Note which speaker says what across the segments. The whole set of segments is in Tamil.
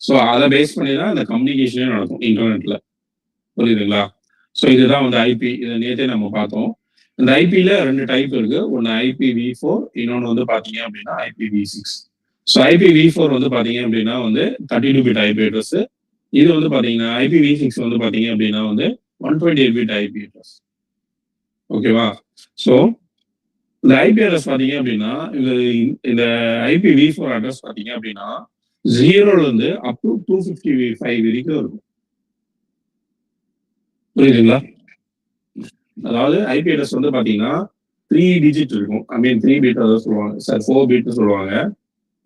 Speaker 1: ஸோ அத பேஸ் பண்ணி தான் இந்த கம்யூனிகேஷனே நடக்கும் இன்டர்நெட்ல. புரியுதுங்களா? ஸோ இதுதான் வந்து ஐபி. இத நேத்தே நம்ம பார்த்தோம். இந்த ஐபில 2 டைப் இருக்கு. ஒண்ணு IPv4 இன்னொன்னு வந்து பார்த்தீங்க அப்படின்னா IPv6. ஸோ IPv4 வந்து பார்த்தீங்க அப்படின்னா வந்து 32 பிட் ஐபி அட்ரஸ். இது வந்து பார்த்தீங்கன்னா IPv6 வந்து பார்த்தீங்க அப்படின்னா வந்து 128 பிட் ஐபி அட்ரஸ். ஓகேவா? ஸோ இந்த ஐபி அட்ரஸ் பார்த்தீங்க அப்படின்னா, இந்த IPv4 அட்ரஸ் பார்த்தீங்க அப்படின்னா 0ல இருந்து அப் டூ 255 வரைக்கும் இருக்கும். புரியுதுங்களா? அதாவது ஐபி அட்ரஸ் வந்து பார்த்தீங்கன்னா 3 டிஜிட் இருக்கும். ஐ மீன் 3 பிட் அதான் சொல்லுவாங்க. சார் 4 பிட்னு சொல்லுவாங்க.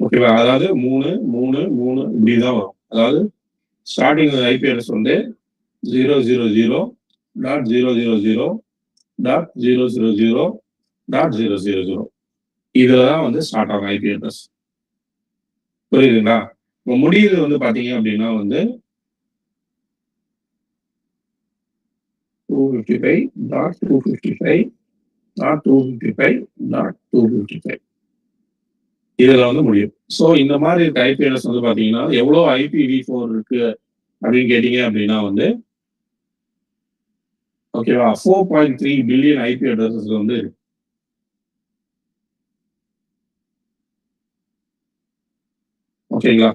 Speaker 1: ஓகேவா? அதாவது 3, 3, 3 இப்படி தான் வரும். அதாவது ஸ்டார்ட்டிங் ஐபி அட்ரஸ் வந்து 000.000.000.000 இதுல தான் வந்து ஸ்டார்ட் ஆகும் ஐபி அட்ரஸ். புரியுதுங்களா? இப்போ முடியுது வந்து பார்த்தீங்க அப்படின்னா வந்து 255.255.255.255 இதுல வந்து முடியும். ஸோ இந்த மாதிரி இருக்க ஐபி அட்ரஸ் வந்து பார்த்தீங்கன்னா, எவ்வளோ IPv4 இருக்கு அப்படின்னு கேட்டீங்க அப்படின்னா வந்து ஓகேவா? 4.3 பில்லியன் ஐபி அட்ரஸஸ் வந்து இருக்கு. ஓகேங்களா?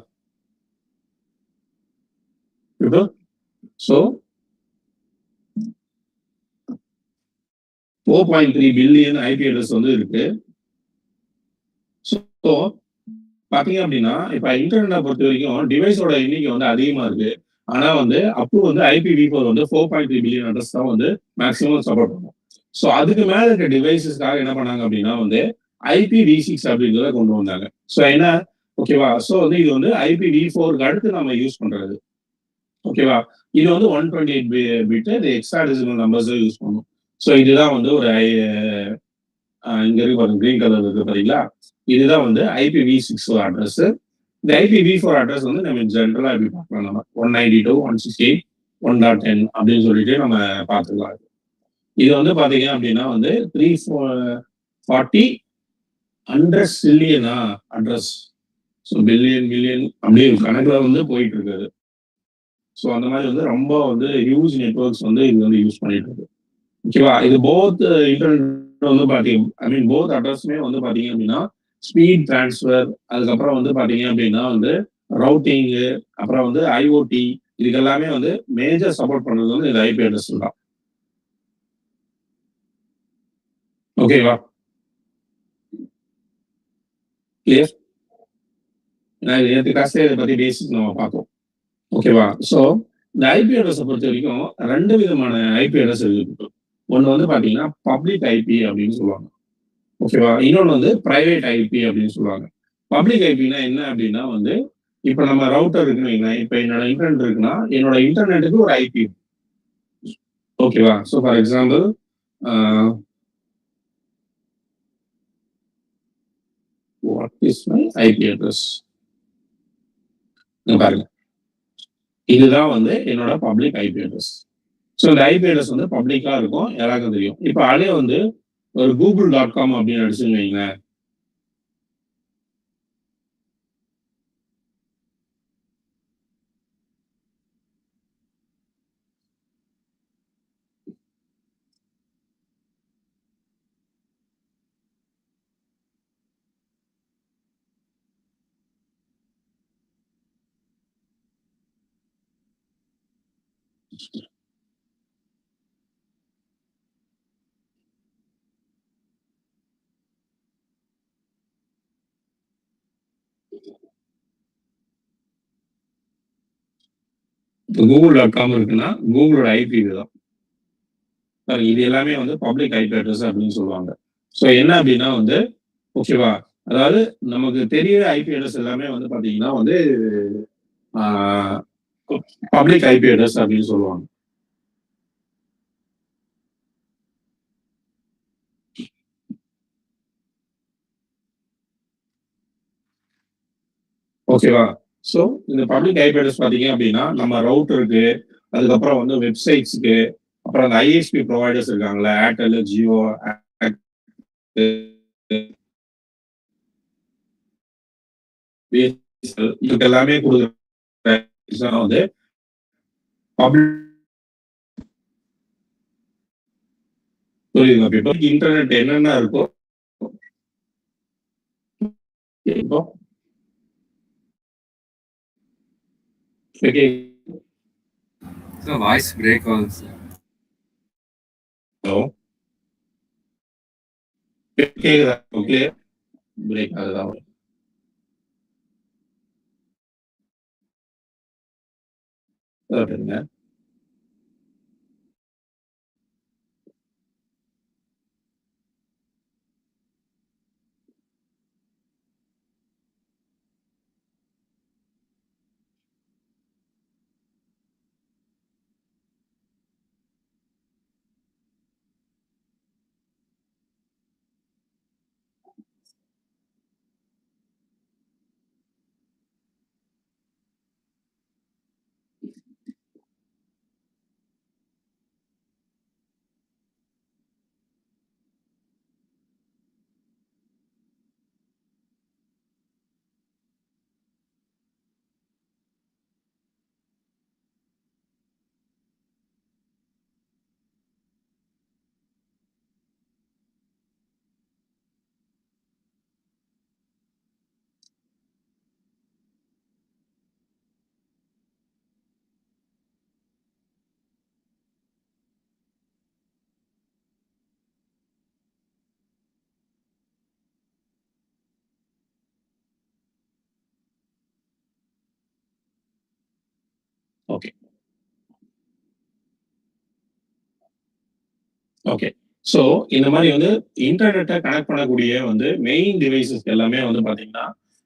Speaker 1: இப்போ ஸோ 4.3 பில்லியன் ஐபி அட்ரஸ் வந்து இருக்கு. ஸோ பார்த்தீங்க அப்படின்னா, இப்ப இன்டர்நெட்ட பொறுத்த வரைக்கும் டிவைஸோட எண்ணிக்கை வந்து அதிகமா இருக்கு. ஆனா வந்து அப் வந்து IPv4 வந்து 4.3 பில்லியன் அட்ரஸ் தான் வந்து மேக்ஸிமம் சப்போர்ட் பண்ணும். ஸோ அதுக்கு மேல இருக்க டிவைஸஸ்க்காக என்ன பண்ணாங்க அப்படின்னா வந்து IPv6 அப்படின்றத கொண்டு வந்தாங்க. ஸோ என்ன ஓகேவா? ஸோ வந்து இது வந்து IPv4க்கு அடுத்து நம்ம யூஸ் பண்றது. ஓகேவா? இது வந்து 128 பிட் இது ஹெக்ஸாடெசிமல் நம்பர்ஸ் யூஸ் பண்ணும். ஸோ இதுதான் வந்து ஒரு இங்க இருக்கு பாருங்க கிரீன் கலர் இருக்கு பாத்தீங்களா? இதுதான் வந்து IPv6 அட்ரஸ். இந்த IPv4 அட்ரஸ் வந்து நம்ம ஜென்ரலா எப்படி பார்க்கலாம் நம்ம 192.168.1.10 அப்படின்னு சொல்லிட்டு நம்ம பார்த்துக்கலாம். இது வந்து பாத்தீங்க அப்படின்னா வந்து 340 100 சில்லியனா அட்ரஸ். ஸோ பில்லியன் மில்லியன் அப்படியே கணக்குல வந்து போயிட்டு இருக்காது. ஸோ அந்த மாதிரி வந்து ரொம்ப வந்து ஹியூஜ் நெட்வொர்க்ஸ் வந்து இது வந்து யூஸ் பண்ணிட்டு இருக்கு. ஓகேவா? இது போத் இன்டர்நெட் வந்து பாத்தீங்க ஐ மீன் போத் அட்ரஸுமே வந்து பாத்தீங்க அப்படின்னா ஸ்பீட் டிரான்ஸ்ஃபர் அதுக்கப்புறம் வந்து பாத்தீங்க அப்படின்னா வந்து ரவுட்டிங்கு அப்புறம் வந்து ஐஓடி இதுக்கு எல்லாமே வந்து மேஜர் சப்போர்ட் பண்றது வந்து இந்த ஐபி அட்ரஸ் தான். ஓகேவா? கிளியர்? நேற்று கிளாஸ்ல இதை பத்தி பேசிக் நம்ம பார்த்தோம். ஓகேவா? ஸோ இந்த ஐபி அட்ரஸை பொறுத்த வரைக்கும் 2 விதமான ஐபி அட்ரஸ் இருக்கு. ஒண்ணு வந்து பாத்தீங்கன்னா பப்ளிக் ஐபி அப்படின்னு சொல்லுவாங்க. ஓகேவா? இன்னொன்னு வந்து பிரைவேட் ஐபி அப்படின்னு சொல்லுவாங்க. பப்ளிக் ஐபின்னா என்ன அப்படின்னா வந்து இப்ப நம்ம ரவுட்டர் இருக்குன்னு வைங்களேன். இப்ப என்னோட இன்டர்நெட் இருக்குன்னா, என்னோட இன்டர்நெட்டுக்கு ஒரு ஐபி இருக்கு. ஓகேவா? So for example a what is my IP address? இங்க பாருங்க. இதுதான் வந்து என்னோட பப்ளிக் ஐபி அட்ரஸ். ஸோ இந்த ஐபி அட்ரஸ் வந்து பப்ளிக்கா இருக்கும். எல்லாருக்கும் தெரியும். இப்ப அதே வந்து ஒரு google.com அப்படின்னு அடிச்சுன்னு வைங்களேன். இப்ப google.com இருக்குன்னா, கூகுளோட ஐபி இதுதான். இது எல்லாமே வந்து பப்ளிக் ஐபி அட்ரஸ் அப்படின்னு சொல்லுவாங்க. ஸோ என்ன அப்படின்னா வந்து ஓகேவா? அதாவது நமக்கு தெரியிற ஐபி அட்ரஸ் எல்லாமே வந்து பாத்தீங்கன்னா வந்து ஆ பப்ளிக் ஐபி அட்ரஸ் அப்படின்னு சொல்லுவாங்க. ஓகேவா? ஸோ இந்த பப்ளிக் ஐபி அட்ரஸ் பாத்தீங்க அப்படின்னா, நம்ம ரவுட்டருக்கு, அதுக்கப்புறம் வந்து வெப்சைட்ஸ்க்கு, அப்புறம் அந்த ஐஎஸ்பி ப்ரொவைடர்ஸ் இருக்காங்கல்ல, ஏர்டெல், ஜியோ, இதுக்கு எல்லாமே குடுக்குற வந்து பப்ளிக் புரியுதுங்களா? இப்போ இன்டர்நெட் என்னென்ன இருக்கோ இப்போ ஓகே.
Speaker 2: சார் வாய்ஸ் பிரேக் ஆகுது சார்.
Speaker 1: ஹலோ கேக்குதா? ஓகே பிரேக் ஆகுதா? ஓகேங்க. ஓகே. ஓகே. ஸோ இந்த மாரி வந்து இன்டர்நெட்ட கனெக்ட் பண்ணக்கூடிய வந்து மெயின் டிவைஸஸ் எல்லாமே வந்து பார்த்தீங்கன்னா,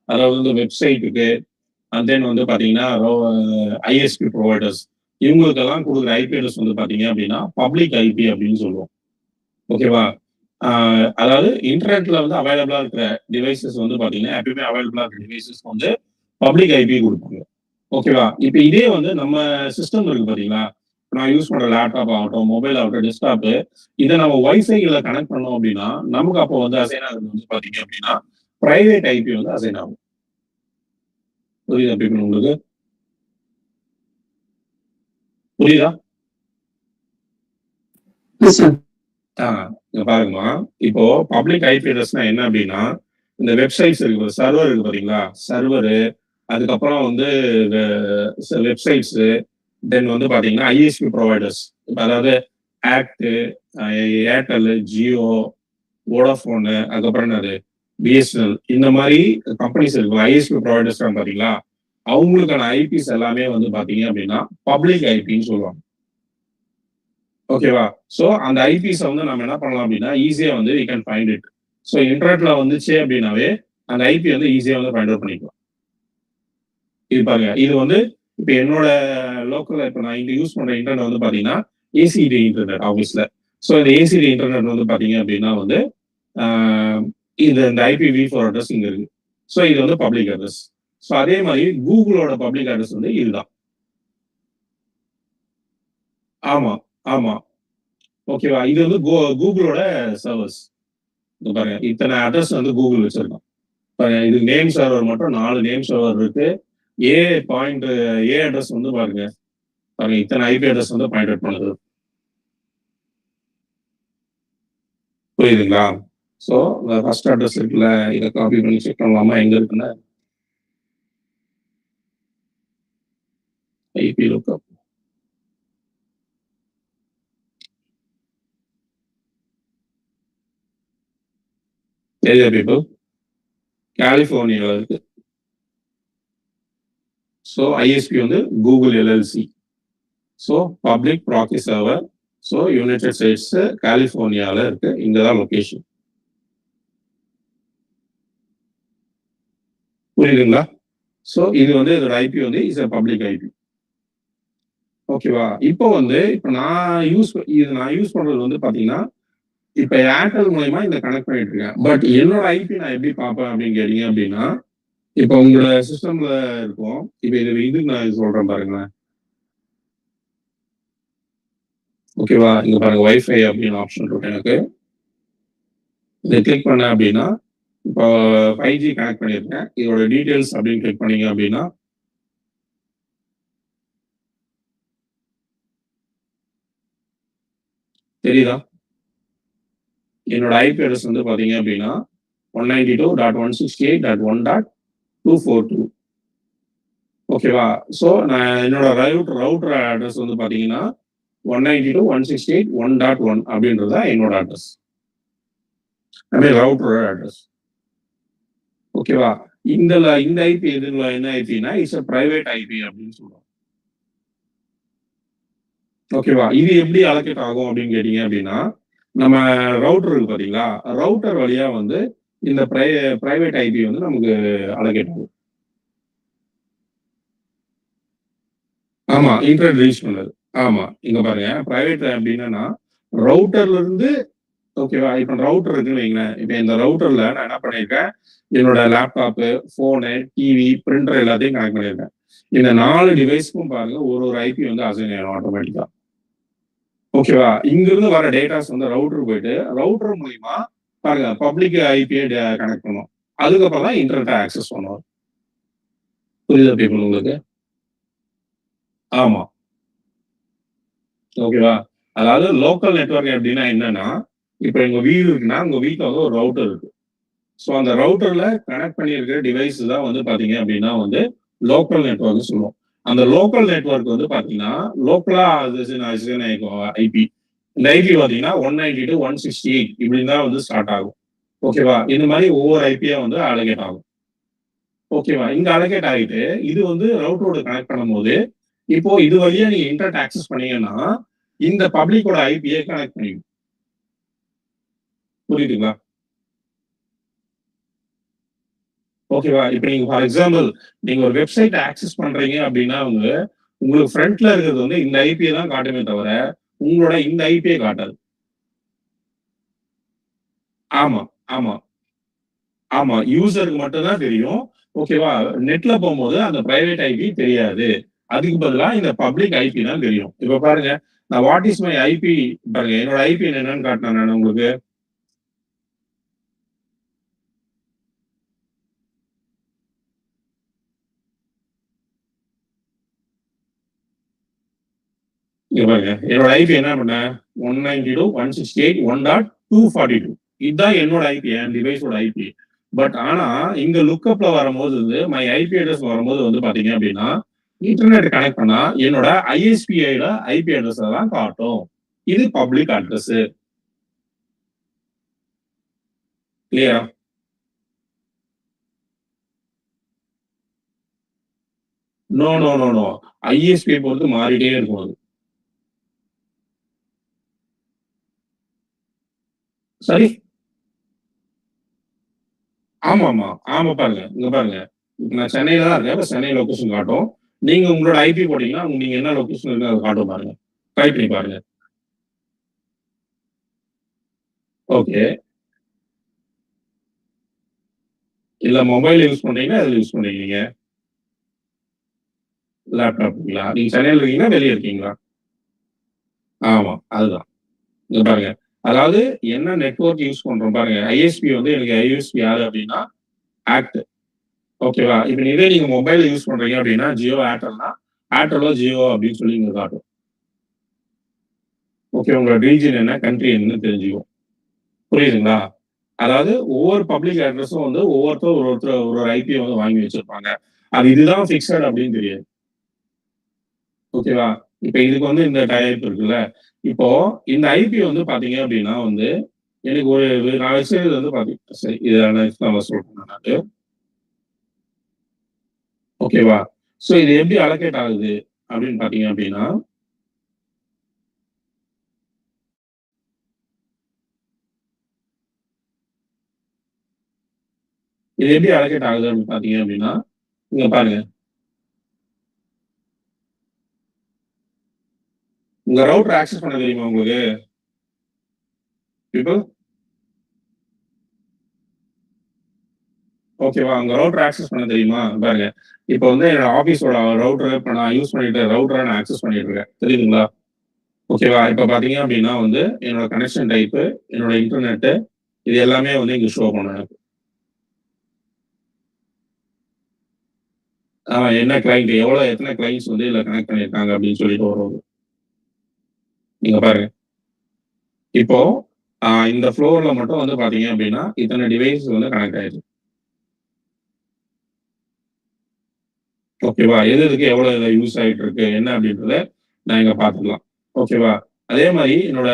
Speaker 1: அதாவது வந்து வெப்சைட்டுக்கு அண்ட் தென் வந்து பார்த்தீங்கன்னா, ஐஎஸ்பி புரொவைடர்ஸ் இவங்களுக்கெல்லாம் குடுக்குற ஐபி அட்ரஸ் வந்து பார்த்தீங்க அப்படின்னா, பப்ளிக் ஐபி அப்படின்னு சொல்லுவோம். ஓகேவா? ஆ அதாவது இன்டர்நெட்ல வந்து அவைலபிளா இருக்கிற டிவைஸஸ் வந்து பார்த்தீங்கன்னா, எப்பயுமே அவைலபிளா இருக்கிற டிவைஸஸ் வந்து பப்ளிக் ஐபி குடுப்பாங்க. ஓகேவா? இப்ப இதே வந்து நம்ம சிஸ்டம் இருக்கு பார்த்தீங்களா? நான் யூஸ் பண்ற லேப்டாப் ஆகட்டும், மொபைல் ஆகட்டும், டெஸ்க்டாப்பு இத நம்ம வைஃபைல கனெக்ட் பண்ணோம் அப்படின்னா, நமக்கு அப்போ வந்து அசைன் ஆகுறது வந்து பார்த்தீங்க அப்படின்னா, பிரைவேட் ஐபி வந்து அசைன் ஆகும். புரியுதா பீப்பிள் உங்களுக்கு? புரியுதா?
Speaker 3: Yes sir.
Speaker 1: ஆ இங்க பாருங்கம்மா. இப்போ பப்ளிக் ஐபி அட்ரஸ்னா என்ன அப்படின்னா, இந்த வெப்சைட்ஸ் இருக்கு சர்வர் இருக்கு பார்த்தீங்களா? சர்வரு, அதுக்கப்புறம் வந்து வெ வெப்சைட்ஸு, தென் வந்து பார்த்தீங்கன்னா, ஐஎஸ்பி புரொவைடர்ஸ். இப்ப அதாவது ஆக்ட், ஏர்டெல், ஜியோ, வோடாஃபோனு, அதுக்கப்புறம் என்னது பிஎஸ்என்எல் இந்த மாரி கம்பெனிஸ் இருக்கு. ஐஎஸ்பி புரொவைடர்ஸ் பார்த்தீங்களா? அவங்களுக்கான ஐபிஸ் எல்லாமே வந்து பார்த்தீங்க அப்படின்னா, பப்ளிக் ஐபின்னு சொல்லுவாங்க. ஓகேவா? ஸோ அந்த ஐபிஸ வந்து நம்ம என்ன பண்ணலாம் அப்படின்னா, ஈஸியா வந்து we can find it. So இன்டர்நெட்ல வந்துச்சு அப்படின்னாவே, அந்த ஐபி வந்து ஈஸியா வந்து ஃபைண்ட் அவுட் பண்ணிக்கலாம். இது பாருங்க. இது வந்து இப்ப என்னோட லோக்கல்ல இப்ப நான் இங்க யூஸ் பண்ற இன்டர்நெட் வந்து பார்த்தீங்கன்னா, ஏசிடி இன்டர்நெட் ஆஃபீஸ்ல. ஸோ இந்த ஏசிடி இன்டர்நெட் வந்து பார்த்தீங்க அப்படின்னா வந்து, ஆ இது இந்த IPv4 அட்ரஸ் இங்க இருக்கு. ஸோ இது வந்து பப்ளிக் அட்ரஸ். ஸோ அதே மாரி கூகுளோட பப்ளிக் அட்ரஸ் வந்து இதுதான். ஆமா, ஆமா. ஓகேவா? இது வந்து கூகுளோட சர்வர்ஸ். இங்க பாருங்க. இத்தன அட்ரஸ் வந்து கூகுள் வச்சிருக்கான். பாருங்க இது நேம் சர்வர் மட்டும் 4 நேம் சர்வர் இருக்கு. ஏ பாயிண்ட் ஏ அட்ரஸ் வந்து பாருங்க. பாருங்க இத்தன ஐபி அட்ரஸ் வந்து பாயிண்ட் அவுட் பண்ணுது. புரியுதுங்களா? ஸோ ஃபர்ஸ்ட் அட்ரஸ் இருக்குல்ல, இத காப்பி பண்ணி செக் பண்ணலாமா? எங்க இருக்குன்னு? IP lookup. தெரியுதா பீப்பிள்? கலிஃபோர்னியால இருக்கு. ஸோ ஐஎஸ்பி வந்து Google LLC. So public proxy server. So United States கலிஃபோர்னியால இருக்கு. இங்க தான் லொகேஷன். புரியுதுங்களா? ஸோ இது வந்து இதோட ஐபி வந்து இஸ் எ பப்ளிக் ஐபி. ஓகேவா? இப்போ வந்து இப்ப நான் யூஸ் பண்றது வந்து பார்த்தீங்கன்னா, இப்ப ஏர்டெல் மூலியமா இத கனெக்ட் பண்ணிட்டு இருக்கேன். பட் என்னோட ஐபி நான் எப்படி பார்ப்பேன் அப்படின்னு கேட்டீங்க அப்படின்னா, இப்ப உங்களோட சிஸ்டம்ல இருக்கும். இப்ப இதுக்கு நான் சொல்றேன் பாருங்களேன். ஓகேவா? இங்க பாருங்க வைஃபை அப்படின்னு ஆப்ஷன் இருக்கு எனக்கு. இத கிளிக் பண்ணேன் அப்படின்னா, இப்போ 5G கனெக்ட் பண்ணியிருக்கேன். இதோட டீட்டெயில்ஸ் அப்படின்னு கிளிக் பண்ணீங்க அப்படின்னா தெரியுதா? என்னோட ஐபி அட்ரஸ் வந்து பார்த்தீங்க அப்படின்னா 192.168.1.242. ஓகேவா? ஸோ நான் என்னோட ரவுட்டர் அட்ரஸ் வந்து பார்த்தீங்கன்னா 192.168.1.1 அப்படின்றது தான் என்னோட அட்ரஸ். ஐ மீன் ரவுட்டரோட அட்ரஸ். ஓகேவா? இந்த ஐபி இதுல என்ன ஐபின்னா இட்ஸ் பிரைவேட் ஐபி அப்படின்னு சொல்றோம். ஓகேவா? இது எப்படி அலோகேட் ஆகும் அப்படின்னு கேட்டீங்க அப்படின்னா, நம்ம ரவுட்டர் இருக்கு பாத்தீங்களா? ரவுட்டர் வழியா வந்து இந்த பிரைவேட் ஐபி வந்து நமக்கு அலோகேட் ஆகும். ஆமா, இன்டர்நெட் ரீச் பண்ணது. ஆமா, இங்க பாருங்க பிரைவேட் அப்படின்னா ரவுட்டர்ல இருந்து ஓகேவா? இப்ப ரவுட்டர் இருக்குன்னு வைங்களேன். இப்ப இந்த ரவுட்டர்ல நான் என்ன பண்ணியிருக்கேன், என்னோட லேப்டாப்பு, ஃபோனு, டிவி, பிரிண்டர் எல்லாத்தையும் கனெக்ட் பண்ணியிருக்கேன். இந்த 4 டிவைஸ்க்கும் பாருங்க ஒரு ஐபி வந்து அசைன் ஆயிடும் ஆட்டோமேட்டிக்கா. ஓகேவா? இங்கிருந்து வர டேட்டாஸ் வந்து ரவுட்டர் போயிட்டு, ரவுட்டர் மூலியமா பாருங்க பப்ளிக் ஐபியை கனெக்ட் பண்ணும். அதுக்கப்புறம் தான் இன்டர்நெட் ஆக்சஸ் பண்ணுவோம். புரியுதா பீப்பிள் உங்களுக்கு? ஆமா. ஓகேவா? அதாவது லோக்கல் நெட்வொர்க் எப்படின்னா என்னன்னா, இப்ப எங்க வீடு இருக்குன்னா, உங்க வீட்ல வந்து ஒரு ரவுட்டர் இருக்கு. ஸோ அந்த ரவுட்டர்ல கனெக்ட் பண்ணியிருக்கிற டிவைஸ் தான் வந்து பாத்தீங்க அப்படின்னா வந்து லோக்கல் நெட்வொர்க்னு சொல்லுவோம். அந்த லோக்கல் நெட்வொர்க் வந்து பாத்தீங்கன்னா, லோக்கலா ஐபி. இந்த ஐபி பாத்தீங்கன்னா 192.168 இப்படின்னு தான் வந்து ஸ்டார்ட் ஆகும். ஓகேவா? இந்த மாதிரி ஒவ்வொரு ஐபியா வந்து அலோகேட் ஆகும். ஓகேவா? இங்க அலோகேட் ஆகிட்டு, இது வந்து ரவுட்டரோட கனெக்ட் பண்ணும்போது, இப்போ இது வழியா நீங்க இன்டர்நெட் ஆக்சஸ் பண்ணீங்கன்னா, இந்த பப்ளிக்கோட ஐபியை கனெக்ட் பண்ணிக்கும். புரியுதுங்களா? ஓகேவா? இப்ப நீங்க ஃபார் எக்ஸாம்பிள் நீங்க ஒரு வெப்சைட் ஆக்சஸ் பண்றீங்க அப்படின்னா உங்களுக்கு ஃப்ரண்ட்ல இருக்கிறது வந்து இந்த ஐபியை தான் காட்டுமே தவிர, உங்களோட இந்த ஐபியை காட்டாது. ஆமா, ஆமா, ஆமா. யூசருக்கு மட்டும் தான் தெரியும். ஓகேவா? நெட்ல போம்போது அந்த பிரைவேட் ஐபி தெரியாது. அதுக்கு பதிலா இந்த பப்ளிக் ஐபி தான் தெரியும். இப்ப பாருங்க, நான் வாட் இஸ் மை ஐபி பாருங்க, என்னோட ஐபி என்னன்னு காட்டினேன் நான் உங்களுக்கு. இங்க பாருங்க, என்னோட ஐபி என்ன பண்ணேன்? 192.168.1.242. இதுதான் என்னோட ஐபி, என் டிவைஸோட ஐபி. பட் ஆனா, இங்க லுக்கப்ல வரும்போது வந்து மை ஐபி அட்ரஸ் வரும்போது வந்து பாத்தீங்க அப்படின்னா, இன்டர்நெட் கனெக்ட் பண்ணா என்னோட ஐஎஸ்பிஐட ஐபி அட்ரஸ் தான் காட்டும். இது பப்ளிக் அட்ரஸ். கிளியரா? No, no, no, no. ஐஎஸ்பிஐ பொறுத்து மாறிட்டே இருக்கும் அது. சரி. ஆமாமா. ஆமா பாருங்க. இங்க பாருங்க. இப்ப நான் சென்னையில தான் இருக்கேன். இப்ப சென்னை லொகேஷன் காட்டும். நீங்க உங்களோட ஐபி போட்டீங்கன்னா, நீங்க என்ன லொகேஷன்ல இருக்கோ அத காட்டும் பாருங்க. ட்ரை பண்ணி பாருங்க. ஓகே. இல்ல மொபைல் யூஸ் பண்றீங்களா? எதுல யூஸ் பண்றீங்க நீங்க? லேப்டாப்புங்களா? நீங்க சென்னையில இருக்கீங்களா? வெளிய இருக்கீங்களா? ஆமா. அதுதான். இங்க பாருங்க. அதாவது என்ன நெட்வொர்க் யூஸ் பண்றோம் பாருங்க. ஐஎஸ்பி வந்து எனக்கு ஐஎஸ்பி யாரு அப்டின்னா, ஆக்ட். ஓகேவா? இப்ப இதே நீங்க மொபைல் யூஸ் பண்றீங்க அப்டின்னா, ஜியோ, ஏர்டெல்னா, ஏர்டெல்லோ, ஜியோ அப்டின்னு சொல்லி இங்க காட்டும். ஓகே. உங்களோட ரீஜியன் என்ன? கண்ட்ரி என்னன்னு தெரிஞ்சுக்கும். புரியுதுங்களா? அதாவது ஒவ்வொரு பப்ளிக் அட்ரஸும் வந்து ஒவ்வொருத்தர் ஒரு ஐபிய வந்து வாங்கி வச்சிருப்பாங்க. அது இதுதான் ஃபிக்ஸட் அப்படின்னு தெரியாது. ஓகேவா? இப்ப இதுக்கு வந்து இந்த டைப் இருக்குல்ல. இப்போ இந்த ஐபி வந்து பார்த்தீங்க அப்படின்னா வந்து, எனக்கு நான் வச்சது வந்து சரி இத நெக்ஸ்ட் நான் சொல்றேன் நானு. ஓகேவா? ஸோ இது எப்படி அலோகேட் ஆகுது அப்படின்னு பார்த்தீங்க அப்படின்னா, இது எப்படி அலோகேட் ஆகுது அப்படின்னு பார்த்தீங்க அப்படின்னா, இங்க பாருங்க. உங்க ரவுட்டர் ஆக்சஸ் பண்ண தெரியுமா உங்களுக்கு? பீப்பிள்? ஓகேவா? உங்க ரவுட்டர் ஆக்சஸ் பண்ண தெரியுமா? பாருங்க. இப்ப வந்து என்னோட ஆஃபீஸோட ரவுட்டர் இப்ப நான் யூஸ் பண்ணிட்டு ரவுட்டர நான் ஆக்சஸ் பண்ணிட்டு இருக்கேன். தெரியுதுங்களா? ஓகேவா? இப்ப பார்த்தீங்க அப்டின்னா வந்து என்னோட கனெக்ஷன் டைப்பு, என்னோட இன்டர்நெட்டு இது எல்லாமே வந்து இங்க ஷோ பண்ணும் எனக்கு. என்ன கிளையன்ட் எத்தன கிளையன்ட்ஸ் வந்து இதுல கனெக்ட் பண்ணியிருக்காங்க அப்டின்னு சொல்லிட்டு வரும். நீங்க பாருங்க. இப்போ இந்த ஃப்ளோர்ல மட்டும் வந்து பாத்தீங்க அப்படின்னா இத்தனை டிவைஸ் வந்து கனெக்ட் ஆயிருக்கு. ஓகேவா? எது எதுக்கு எவ்வளவு யூஸ் ஆயிட்டு இருக்கு என்ன அப்படின்றத நான் இங்க பாத்துக்கலாம். ஓகேவா? அதே மாதிரி என்னோட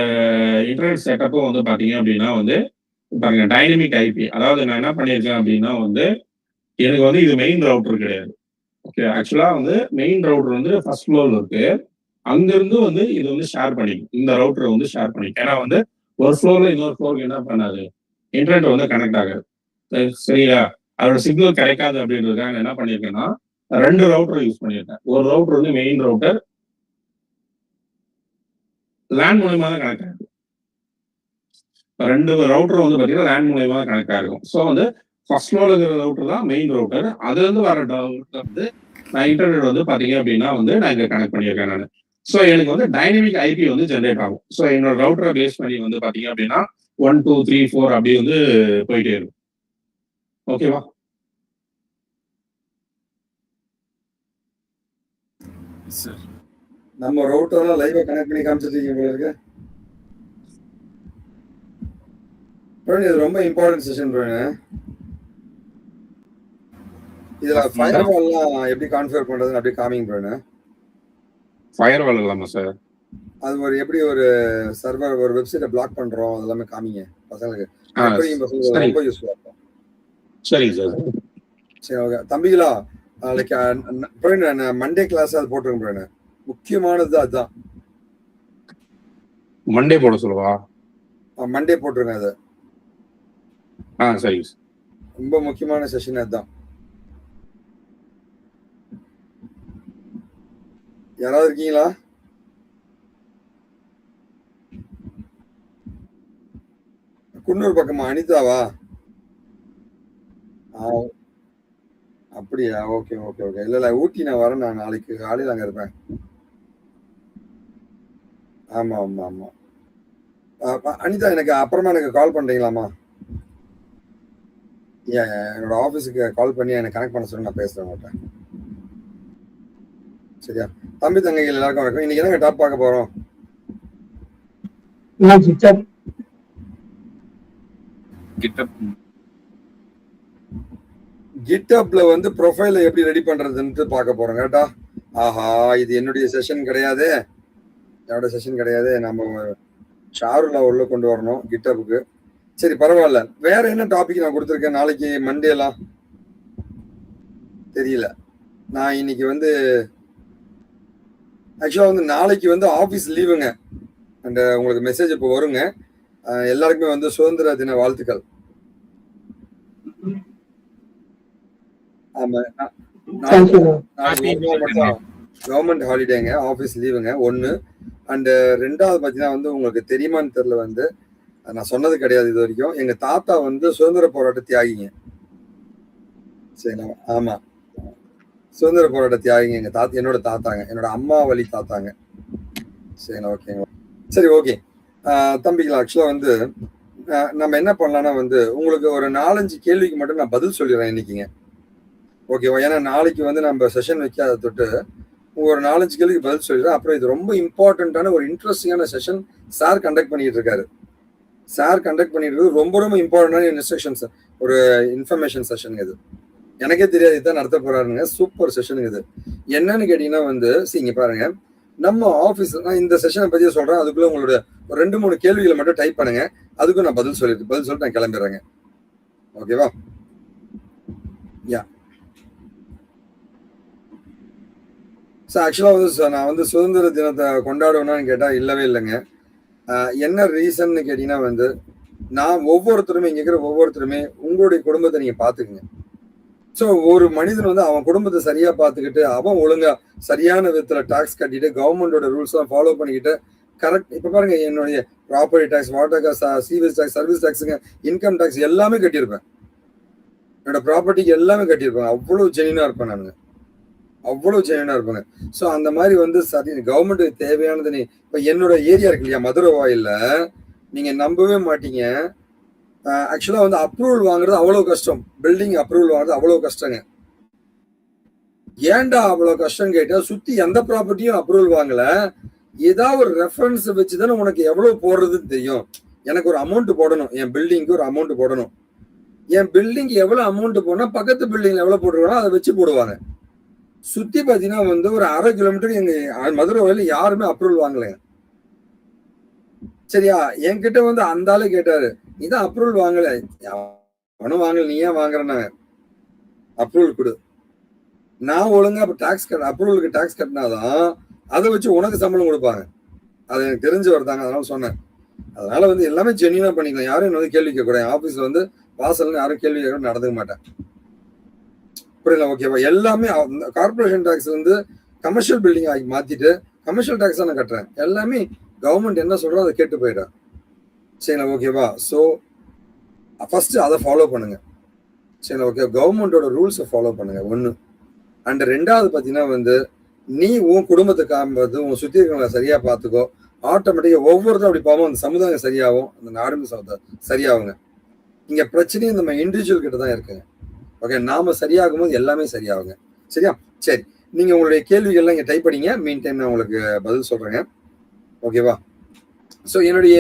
Speaker 1: இன்டர்நெட் செட்டப்பும் வந்து பாத்தீங்க அப்படின்னா வந்து பாருங்க டைனமிக் ஐபி. அதாவது நான் என்ன பண்ணியிருக்கேன் அப்படின்னா வந்து எனக்கு வந்து இது மெயின் ரவுட்டர் கிடையாது. ஓகே. ஆக்சுவலா வந்து மெயின் ரவுட்டர் வந்து ஃபர்ஸ்ட் ஃப்ளோர்ல இருக்கு. அங்கிருந்து வந்து இது வந்து ஷேர் பண்ணிக்கும். இந்த ரவுட்டர் வந்து ஷேர் பண்ணிக்கும். ஏன்னா வந்து ஒரு ஃப்ளோர்ல இன்னொரு ஃப்ளோருக்கு என்ன பண்ணாது? இன்டர்நெட் வந்து கனெக்ட் ஆகாது. சரியா? அதோட சிக்னல் கிடைக்காது அப்படின்றதுக்காக என்ன பண்ணியிருக்கேன்னா 2 ரவுட்டர் யூஸ் பண்ணியிருக்கேன். ஒரு ரவுட்டர் வந்து மெயின் ரவுட்டர் லேன் மூலியமா தான் கனெக்ட் ஆகும். 2 ரவுட்டர் வந்து பாத்தீங்கன்னா லேன் மூலியமா தான் கனெக்ட் ஆகும். ஸோ வந்து ஃபர்ஸ்ட் ஃப்ளோர்ல இருக்கிற ரவுட்டர் தான் மெயின் ரவுட்டர். அதுல இருந்து வர ரவுட்டர் வந்து நான் இன்டர்நெட் வந்து பாத்தீங்க அப்படின்னா வந்து நான் இங்க கனெக்ட் பண்ணியிருக்கேன் நானு. ஸோ எனக்கு வந்து டைனமிக் ஐபி வந்து ஜென்ரேட் ஆகும். ஸோ என்னோட ரவுட்டரை பேஸ் பண்ணி வந்து பாத்தீங்க அப்படின்னா 1, 2, 3, 4 அப்படி வந்து போயிட்டே இருக்கும். ஓகேவா?
Speaker 2: சார்
Speaker 3: நம்ம ரவுட்டர்லாம் லைவா கனெக்ட் பண்ணி காமிச்சிருக்கீங்க போல இருக்கு. பிரவீன், இது ரொம்ப இம்பார்ட்டன்ட் செஷன் பிரவீன். இதுல ஃபயர்வால்லாம் எப்படி கான்ஃபிகர் பண்றதுன்னு அப்படியே காமிங்க பிரவீன்.
Speaker 1: ஃபயர்வால் இல்லாம சார்
Speaker 3: அது ஒரு எப்படி ஒரு சர்வர் ஒரு வெப்சைட்டை பிளாக் பண்றோம் அது எல்லாமே காமிங்க பசங்களுக்கு. ரொம்ப யூஸ்ஃபுல்லா இருக்கும்.
Speaker 1: சரிங்க சார்.
Speaker 3: சரி ஓகே தம்பிகளா, லைக் பிரவீன் மண்டே கிளாஸ் அது போட்டுருங்க பிரவீன். முக்கியமானது அதுதான்.
Speaker 1: மண்டே போட சொல்லுவா?
Speaker 3: மண்டே போட்டுருங்க அது.
Speaker 1: சரி.
Speaker 3: ரொம்ப முக்கியமான செஷன் அதுதான். யாராவது இருக்கீங்களா? குன்னூர் பக்கமா? அனிதாவா? அப்படியா? Okay okay okay. இல்ல ஊட்டி நான் வரேன். நான் நாளைக்கு காலையில் அங்க இருப்பேன். ஆமா ஆமா ஆமா. அனிதா எனக்கு அப்புறமா எனக்கு கால் பண்றீங்களாமா? என்னோட ஆஃபீஸுக்கு கால் பண்ணி எனக்கு கனெக்ட் பண்ண சொல்லி நான் பேசுறேன் உங்கள்கிட்ட. சரியா? தம்பி தங்கைகள் எல்லாருக்கும் வணக்கம். இன்னைக்கு என்னங்க டாப் பார்க்க போறோம்? கிட்டப்ல வந்து ப்ரொஃபைல எப்படி ரெடி பண்றதுன்னு பார்க்க போறோம். கேட்டா ஆஹா, இது என்னுடைய செஷன் கிடையாது, என்னோட செஷன் கிடையாது. நம்ம ஷாருல உள்ள கொண்டு வரணும் கிட்டப்புக்கு. சரி பரவாயில்ல. வேற என்ன டாபிக் நான் கொடுத்துருக்கேன் நாளைக்கு மண்டேலாம் தெரியல. நான் இன்னைக்கு வந்து ஆக்சுவலா வந்து நாளைக்கு வந்து ஆபீஸ் லீவுங்க. அண்ட் உங்களுக்கு மெசேஜ் இப்போ வருங்க. எல்லாருக்குமே வந்து சுதந்திர தின வாழ்த்துக்கள். ஆமா, கவர்மெண்ட் ஹாலிடேங்க, ஆபீஸ் லீவுங்க ஒண்ணு. அண்ட் ரெண்டாவது பாத்தீங்கன்னா வந்து உங்களுக்கு தெரியுமான்னு தெரியல, வந்து நான் சொன்னது கிடையாது இது வரைக்கும். எங்க தாத்தா வந்து சுதந்திர போராட்ட தியாகிங்க. சரிங்களா? ஆமா, சுதந்திர போராட்ட தியாகிங்க எங்க தாத்தா. என்னோட தாத்தாங்க, என்னோட அம்மா வழி தாத்தாங்க. சரிங்களா? ஓகேங்களா? சரி ஓகே தம்பிங்களா. ஆக்சுவலா வந்து நம்ம என்ன பண்ணலாம்னா வந்து உங்களுக்கு ஒரு 4-5 கேள்விக்கு மட்டும் நான் பதில் சொல்லிடுறேன் இன்னைக்குங்க. ஓகேவா? ஏன்னா நாளைக்கு வந்து நம்ம செஷன் வைக்காத தொட்டு ஒரு 4-5 கேள்விக்கு பதில் சொல்லிடுறேன். அப்புறம் இது ரொம்ப இம்பார்ட்டன்டான ஒரு இன்ட்ரெஸ்டிங்கான செஷன் சார் கண்டக்ட் பண்ணிட்டு இருக்காரு. சார் கண்டக்ட் பண்ணிட்டு இருக்கு ரொம்ப ரொம்ப இம்பார்ட்டன்டான இன்ஸ்ட்ரக்ஷன்ஸ், ஒரு இன்ஃபர்மேஷன் செஷன் இது. எனக்கே தெரியாது இதுதான் நடத்த போறாருங்க. சூப்பர் செஷனுங்க இது. என்னன்னு கேட்டீங்கன்னா வந்து இங்க பாருங்க, நம்ம ஆபீஸ் நான் இந்த செஷனை பத்தி சொல்றேன். அதுக்குள்ள உங்களோட ஒரு 2-3 கேள்விகளை மட்டும் டைப் பண்ணுங்க. அதுக்கும் நான் பதில் சொல்லிட்டு நான் கிளம்பிடுறேங்க. ஓகேவா? யா சார், ஆக்சுவலா வந்து நான் வந்து சுதந்திர தினத்தை கொண்டாடுவேன்னு கேட்டா இல்லவே இல்லைங்க. என்ன ரீசன் கேட்டீங்கன்னா வந்து நான் ஒவ்வொருத்தருமே இங்க இருக்கிற ஒவ்வொருத்தருமே உங்களுடைய குடும்பத்தை நீங்க பாத்துக்குங்க. ஸோ ஒரு மனிதன் வந்து அவன் குடும்பத்தை சரியா பார்த்துக்கிட்டு அவன் ஒழுங்கா சரியான விதத்துல டாக்ஸ் கட்டிட்டு கவர்மெண்டோட ரூல்ஸ் எல்லாம் ஃபாலோ பண்ணிக்கிட்டு கரெக்ட். இப்ப பாருங்க, என்னுடைய property tax, water tax, sewage tax, service டாக்ஸுங்க, இன்கம் டாக்ஸ் எல்லாமே கட்டியிருப்பேன். என்னோட ப்ராப்பர்ட்டிக்கு எல்லாமே கட்டியிருப்பேன். அவ்வளவு ஜெனியூனா இருப்பேன் நானுங்க, அவ்வளவு ஜெனியூனா இருப்பேங்க. ஸோ அந்த மாதிரி வந்து சரி கவர்மெண்ட்டுக்கு தேவையானது. இப்ப என்னோட ஏரியா இருக்கு இல்லையா, மதுரை வாயில்ல, நீங்க நம்பவே மாட்டீங்க. ஆக்சுவலா வந்து அப்ரூவல் வாங்குறது அவ்வளவு கஷ்டம். பில்டிங் அப்ரூவல் வாங்குறது அவ்வளவு கஷ்டங்க. ஏன்டா அவ்வளவு கஷ்டம் கேட்டா, சுத்தி எந்த ப்ராப்பர்ட்டியும் அப்ரூவல் வாங்கல. ஏதாவது ஒரு ரெஃபரன்ஸ் வச்சுதானே உனக்கு எவ்வளவு போடுறதுன்னு தெரியும். எனக்கு ஒரு அமௌண்ட் போடணும், என் பில்டிங்க்கு ஒரு அமௌண்ட் போடணும். என் பில்டிங் எவ்வளவு அமௌண்ட் போனா பக்கத்து பில்டிங்ல எவ்வளவு போட்டுருவானோ அதை வச்சு போடுவாங்க. சுத்தி பாத்தீங்கன்னா வந்து ஒரு 1/2 கிலோமீட்டருக்கு எங்க மதுரை வரையில யாருமே அப்ரூவல் வாங்கலைங்க. சரியா? என்கிட்ட வந்து அந்த ஆளு கேட்டாரு, நீதான் அப்ரூவல் வாங்கல. அவனும் வாங்கல, நீ ஏன் வாங்குறேன்னாங்க. அப்ரூவல் கொடு. நான் ஒழுங்கா டாக்ஸ் அப்ரூவலுக்கு டாக்ஸ் கட்டினாதான் அதை வச்சு உனக்கு சம்பளம் கொடுப்பாங்க. அது எனக்கு தெரிஞ்சு வருதாங்க, அதனால சொன்னேன். அதனால வந்து எல்லாமே ஜென்யூனா பண்ணிக்கலாம். யாரும் என்ன வந்து கேள்வி கேட்கக்கூடாது. ஆபீஸ்ல வந்து வாசல்னு யாரும் கேள்வி கேட்க நடந்துக்க மாட்டேன். புரியல? ஓகேவா? எல்லாமே கார்பரேஷன் டாக்ஸ் வந்து கமர்ஷியல் பில்டிங் ஆகி மாத்திட்டு கமர்ஷியல் டாக்ஸ் நான் கட்டுறேன். எல்லாமே கவர்மெண்ட் என்ன சொல்றோம் அதை கேட்டு போயிட்டேன். சரிங்களா? ஓகேவா? ஸோ ஃபர்ஸ்ட் அதை ஃபாலோ பண்ணுங்க. சரிங்களா? ஓகே, கவர்மெண்டோட ரூல்ஸை ஃபாலோ பண்ணுங்க ஒன்று. அண்ட் ரெண்டாவது பார்த்தீங்கன்னா வந்து நீ உன் குடும்பத்துக்கு உன் சுற்றி இருக்கிறவங்க சரியா பார்த்துக்கோ. ஆட்டோமேட்டிக்கா ஒவ்வொருத்தரும் அப்படி போவோம், அந்த சமுதாயம் சரியாகும், அந்த நாடும் சரியாகுங்க. இங்க பிரச்சனையும் நம்ம இண்டிவிஜுவல் கிட்ட தான் இருக்குங்க. ஓகே, நாம சரியாகும் போது எல்லாமே சரியாகுங்க. சரியா? சரி, நீங்க உங்களுடைய கேள்விகள்லாம் இங்க டைப் பண்ணிங்க. மீன் டைம் நான் உங்களுக்கு பதில் சொல்றேங்க. ஓகேவா? ஸோ என்னுடைய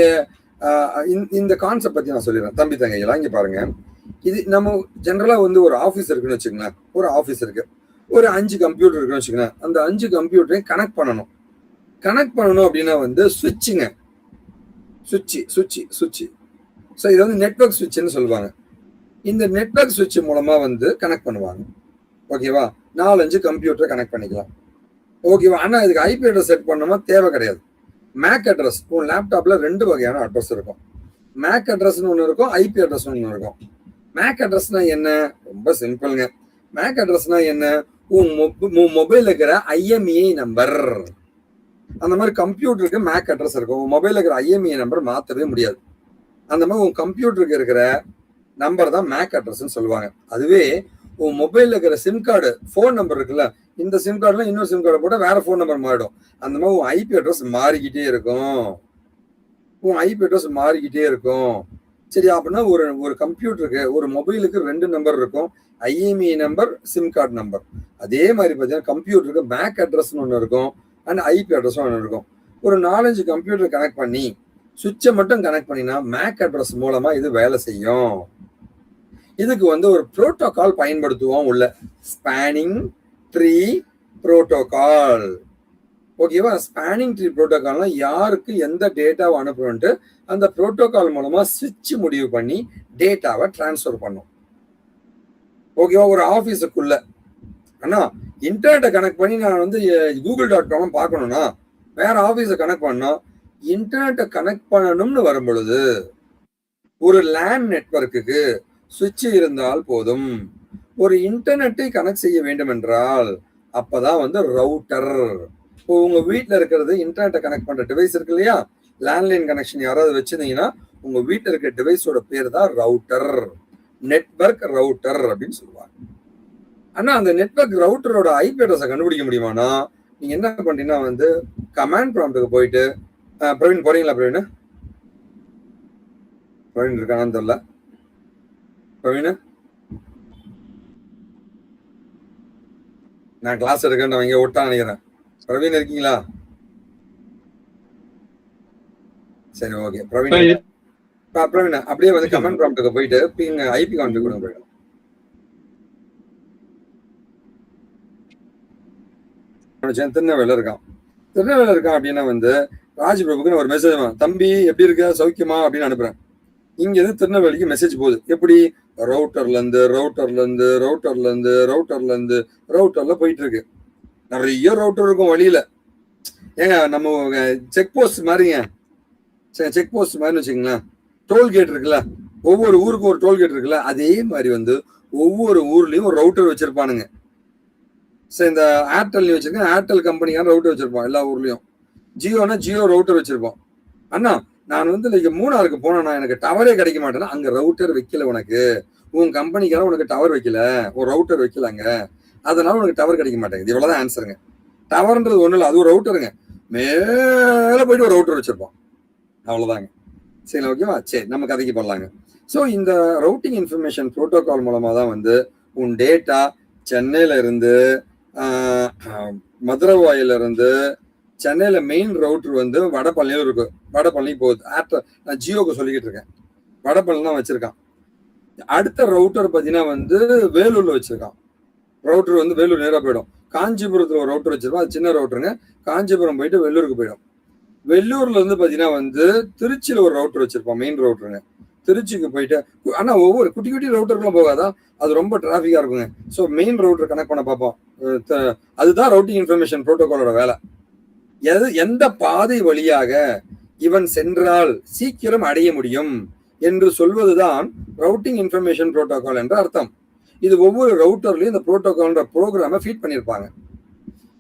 Speaker 3: இந்த கான்செப்ட் பத்தி நான் சொல்லிடுறேன். தம்பி தங்கைகளா, இங்க பாருங்க. இது நம்ம ஜென்ரலா வந்து ஒரு ஆஃபீஸ் இருக்குன்னு வச்சுக்கோங்களேன். ஒரு ஆஃபீஸ் இருக்கு, ஒரு 5 கம்ப்யூட்டர் இருக்குன்னு வச்சுக்கோங்களேன். அந்த 5 கம்ப்யூட்டரையும் கனெக்ட் பண்ணணும். கனெக்ட் பண்ணணும் அப்படின்னா வந்து சுவிட்சுங்க, சுவிட்சு. ஸோ இது வந்து நெட்வொர்க் சுவிட்சுன்னு சொல்லுவாங்க. இந்த நெட்வொர்க் சுவிட்ச் மூலமா வந்து கனெக்ட் பண்ணுவாங்க. ஓகேவா? 4-5 கம்ப்யூட்டரை கனெக்ட் பண்ணிக்கலாம். ஓகேவா? ஆனா இதுக்கு ஐபி அட்ரஸ் செட் பண்ணணுமா தேவை கிடையாது. மேக் அட்ரஸ், உன் லேப்டாப்ல 2 வகையான அட்ரஸ் இருக்கும். மேக் அட்ரஸ்னு ஒன்று இருக்கும், ஐபி அட்ரஸ் ஒன்று இருக்கும். மேக் அட்ரஸ்னா என்ன? ரொம்ப சிம்பிள்ங்க. மேக் அட்ரஸ்னா என்ன? உன் மொபைல் இருக்கிற ஐஎம்இஐ நம்பர். அந்த மாதிரி கம்ப்யூட்டருக்கு மேக் அட்ரஸ் இருக்கும். உன் மொபைல் இருக்கிற ஐஎம்இஐ நம்பர் மாற்றவே முடியாது. அந்த மாதிரி உன் கம்ப்யூட்டருக்கு இருக்கிற நம்பர் தான் மேக் அட்ரஸ்ன்னு சொல்லுவாங்க. அதுவே உன் மொபைல்ல இருக்கிற சிம் கார்டு, போன் நம்பர் இருக்குல்ல, இந்த சிம் கார்டுல இன்னொரு சிம் கார்டு போட்டா வேற போன் நம்பர் மாறிடும். அந்த மாதிரி உன் ஐபி அட்ரஸ் மாறிக்கிட்டே இருக்கும். சரி, அப்படின்னா ஒரு கம்ப்யூட்டருக்கு, ஒரு மொபைலுக்கு 2 நம்பர் இருக்கும், IMEI number, sim card number. அதே மாதிரி பார்த்தீங்கன்னா கம்ப்யூட்டருக்கு மேக் அட்ரஸ்னு ஒன்று இருக்கும், அண்ட் ஐபி அட்ரஸ் ஒன்று இருக்கும். ஒரு 4-5 கம்ப்யூட்டர் கனெக்ட் பண்ணி சுவிட்சை மட்டும் கனெக்ட் பண்ணினா மேக் அட்ரஸ் மூலமா இது வேலை செய்யும். இதுக்கு வந்து ஒரு புரோட்டோகால் பயன்படுத்துவோம் உள்ள, ஸ்பேனிங் ட்ரீ புரோட்டோகால். ஓகேவா? ஸ்பேனிங் ட்ரீ புரோட்டோகால்னா யாருக்கு எந்த டேட்டாவை அனுப்பணும்ட்டு அந்த புரோட்டோகால் மூலமா சுவிட்ச் முடிவு பண்ணி டேட்டாவை டிரான்ஸ்ஃபர் பண்ணும். ஓகேவா? ஒரு ஆஃபீஸுக்குள்ள அண்ணா இன்டர்நெட்டை கனெக்ட் பண்ணி நான் வந்து google.com பார்க்கணும்னா வேற ஆஃபீஸை கனெக்ட் பண்ணோம். இன்டர்நெட்டை கனெக்ட் பண்ணணும்னு வரும் பொழுது ஒரு லேண்ட் நெட்வொர்க்குக்கு சுவிட்ச் இருந்தால் போதும். ஒரு இன்டர்நெட்டை கனெக்ட் செய்ய வேண்டும் என்றால் அப்பதான் வந்து ரவுட்டர். இப்போ உங்க வீட்டுல இருக்கிறது இன்டர்நெட்டை கனெக்ட் பண்ற டிவைஸ் இருக்கு இல்லையா, லேண்ட்லைன் கனெக்ஷன் யாராவது வச்சிருந்தீங்கன்னா உங்க வீட்டுல இருக்க டிவைஸோட பேர் தான் ரவுட்டர், நெட்வொர்க் ரவுட்டர் அப்படின்னு சொல்லுவாங்க. ஆனா அந்த நெட்வொர்க் ரவுட்டரோட ஐபி அட்ரஸை கண்டுபிடிக்க முடியுமானா நீங்க என்ன பண்றீங்கன்னா வந்து கமாண்ட் ப்ராம்ப்ட்டுக்கு போயிட்டு, பிரவீன் போறீங்களா? பிரவீன் இருக்கானான்னு தெரியல. பிரவீன், நான் கிளாஸ் எடுக்கேன், இங்க ஒட்டா நினைக்கிறேன். பிரவீன் இருக்கீங்களா? சரி, ஓகே. பிரவீன் அப்படியே வந்து கமெண்ட் ப்ராம்ப்ட்டுக்கு போயிட்டு ஐபி கான்ஃபிக் கொடுங்க. போயிடும். திருநெல்வேலியில இருக்கான் அப்படின்னா வந்து ராஜ்பிரபுக்கு ஒரு மெசேஜ், தம்பி எப்படி இருக்க, சௌக்கியமா அப்படின்னு அனுப்புறேன். இங்க இருந்து திருநெல்வேலிக்கு மெசேஜ் போகுது. எப்படி? ரவுட்டர்ல போயிட்டு இருக்கு. நிறைய ரவுட்டர் இருக்கும் வழியில. ஏங்க நம்ம செக் போஸ்ட் மாதிரிங்க, செக் போஸ்ட் மாதிரி வச்சுக்கோங்களேன். டோல்கேட் இருக்குல்ல, ஒவ்வொரு ஊருக்கும் ஒரு டோல்கேட் இருக்குல்ல, அதே மாதிரி வந்து ஒவ்வொரு ஊர்லயும் ஒரு ரவுட்டர் வச்சிருப்பானுங்க. சரி, இந்த ஏர்டெல் வச்சிருக்கேன், ஏர்டெல் கம்பெனிக்கான ரவுட்டர் வச்சிருப்போம் எல்லா ஊர்லயும். ஜியோனா ஜியோ ரவுட்டர் வச்சிருப்போம். அண்ணா நான் வந்து இன்னைக்கு மூணாருக்கு போனேன்னா எனக்கு டவரே கிடைக்க மாட்டேன்னா அங்க ரவுட்டர் வைக்கல, உனக்கு உன் கம்பெனிக்கான உனக்கு டவர் வைக்கல, ஒரு ரவுட்டர் வைக்கலாங்க, அதனால உனக்கு டவர் கிடைக்க மாட்டேங்குது. இவ்வளவுதான் ஆன்சருங்க. டவர்ன்றது ஒண்ணு இல்லை, அது ஒரு ரவுட்டருங்க. மேல போயிட்டு ஒரு ரவுட்டர் வச்சிருப்போம், அவ்வளவுதாங்க. சரி, ஓகேவா? சரி, நம்ம கதைக்கு போடலாங்க. ஸோ இந்த ரவுட்டிங் இன்ஃபர்மேஷன் ப்ரோட்டோகால் மூலமா தான் வந்து உன் டேட்டா சென்னையில இருந்து, மதுரவாயில இருந்து, சென்னையில மெயின் ரவுட்டர் வந்து வடபழனியில இருக்கு. வடபழனி போகுது. நான் ஜியோக்கு சொல்லிக்கிட்டு இருக்கேன். வடபழனி தான் வச்சிருக்கான். அடுத்த ரவுட்டர் பார்த்தீங்கன்னா வந்து வேலூர்ல வச்சிருக்கான். ரவுட்டர் வந்து வேலூர் நேராக போயிடும். காஞ்சிபுரத்தில் ஒரு ரவுட்டர் வச்சிருப்பான். அது சின்ன ரவுட்டருங்க. காஞ்சிபுரம் போயிட்டு வெள்ளூருக்கு போயிடும். வெள்ளூர்ல இருந்து பார்த்தீங்கன்னா வந்து திருச்சியில் ஒரு ரவுட்டர் வச்சிருப்பான். மெயின் ரவுட்டருங்க. திருச்சிக்கு போயிட்டு ஆனால் ஒவ்வொரு குட்டி குட்டி ரவுட்டருக்குலாம் போகாதான், அது ரொம்ப டிராஃபிக்காக இருக்குங்க. ஸோ மெயின் ரவுட்டர் கனெக்ட் பண்ண பார்ப்போம். அதுதான் ரவுட்டிங் இன்ஃபர்மேஷன் புரோட்டோகாலோட வேலை. எந்த பாதை வழியாக இவன் சென்றால் சீக்கிரம் அடைய முடியும் என்று சொல்வதுதான் ரவுட்டிங் இன்ஃபர்மேஷன் புரோட்டோகால் என்ற அர்த்தம். இது ஒவ்வொரு ரவுட்டர்லயும் இந்த புரோட்டோகால்ன்ற ப்ரோக்ராமை ஃபீட் பண்ணியிருப்பாங்க.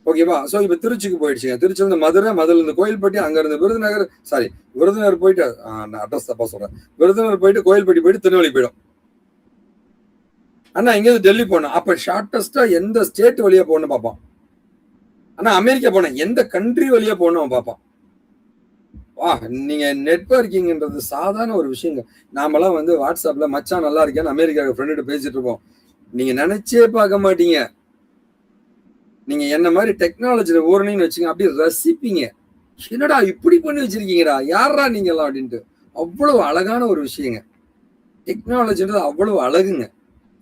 Speaker 3: ஓகேவா? ஸோ இப்போ திருச்சிக்கு போயிடுச்சுங்க. திருச்சியிலிருந்து மதுரை, மதுரையிலிருந்து கோயில்பட்டி, அங்கேருந்து விருதுநகர் போயிட்டு நான் அட்ரஸ் தப்பா சொல்றேன். விருதுநகர் போயிட்டு கோயில்பட்டி போயிட்டு திருநெல்வேலி போயிடும். அண்ணா இங்கேருந்து டெல்லி போனோம். அப்போ ஷார்ட்டஸ்டா எந்த ஸ்டேட் வழியா போகணும்னு பார்ப்பான். ஆனா அமெரிக்கா போனேன், எந்த கண்ட்ரி வழியா போகணும் பார்ப்பான். வா, நீங்க நெட்வொர்க்கிங்ன்றது சாதாரண ஒரு விஷயங்க. நாமெல்லாம் வந்து வாட்ஸ்அப்ல மச்சான் நல்லா இருக்கேன்னு அமெரிக்கா ஃப்ரெண்டு பேசிட்டு இருப்போம். நீங்க நினைச்சே பார்க்க மாட்டீங்க. நீங்க என்ன மாதிரி டெக்னாலஜியில ஊறணின்னு வச்சுங்க, அப்படியே ரசிப்பீங்க. என்னடா இப்படி பண்ணி வச்சிருக்கீங்கடா, யாரா நீங்க எல்லாம் அப்படின்ட்டு. அவ்வளவு அழகான ஒரு விஷயங்க. டெக்னாலஜின்றது அவ்வளவு அழகுங்க.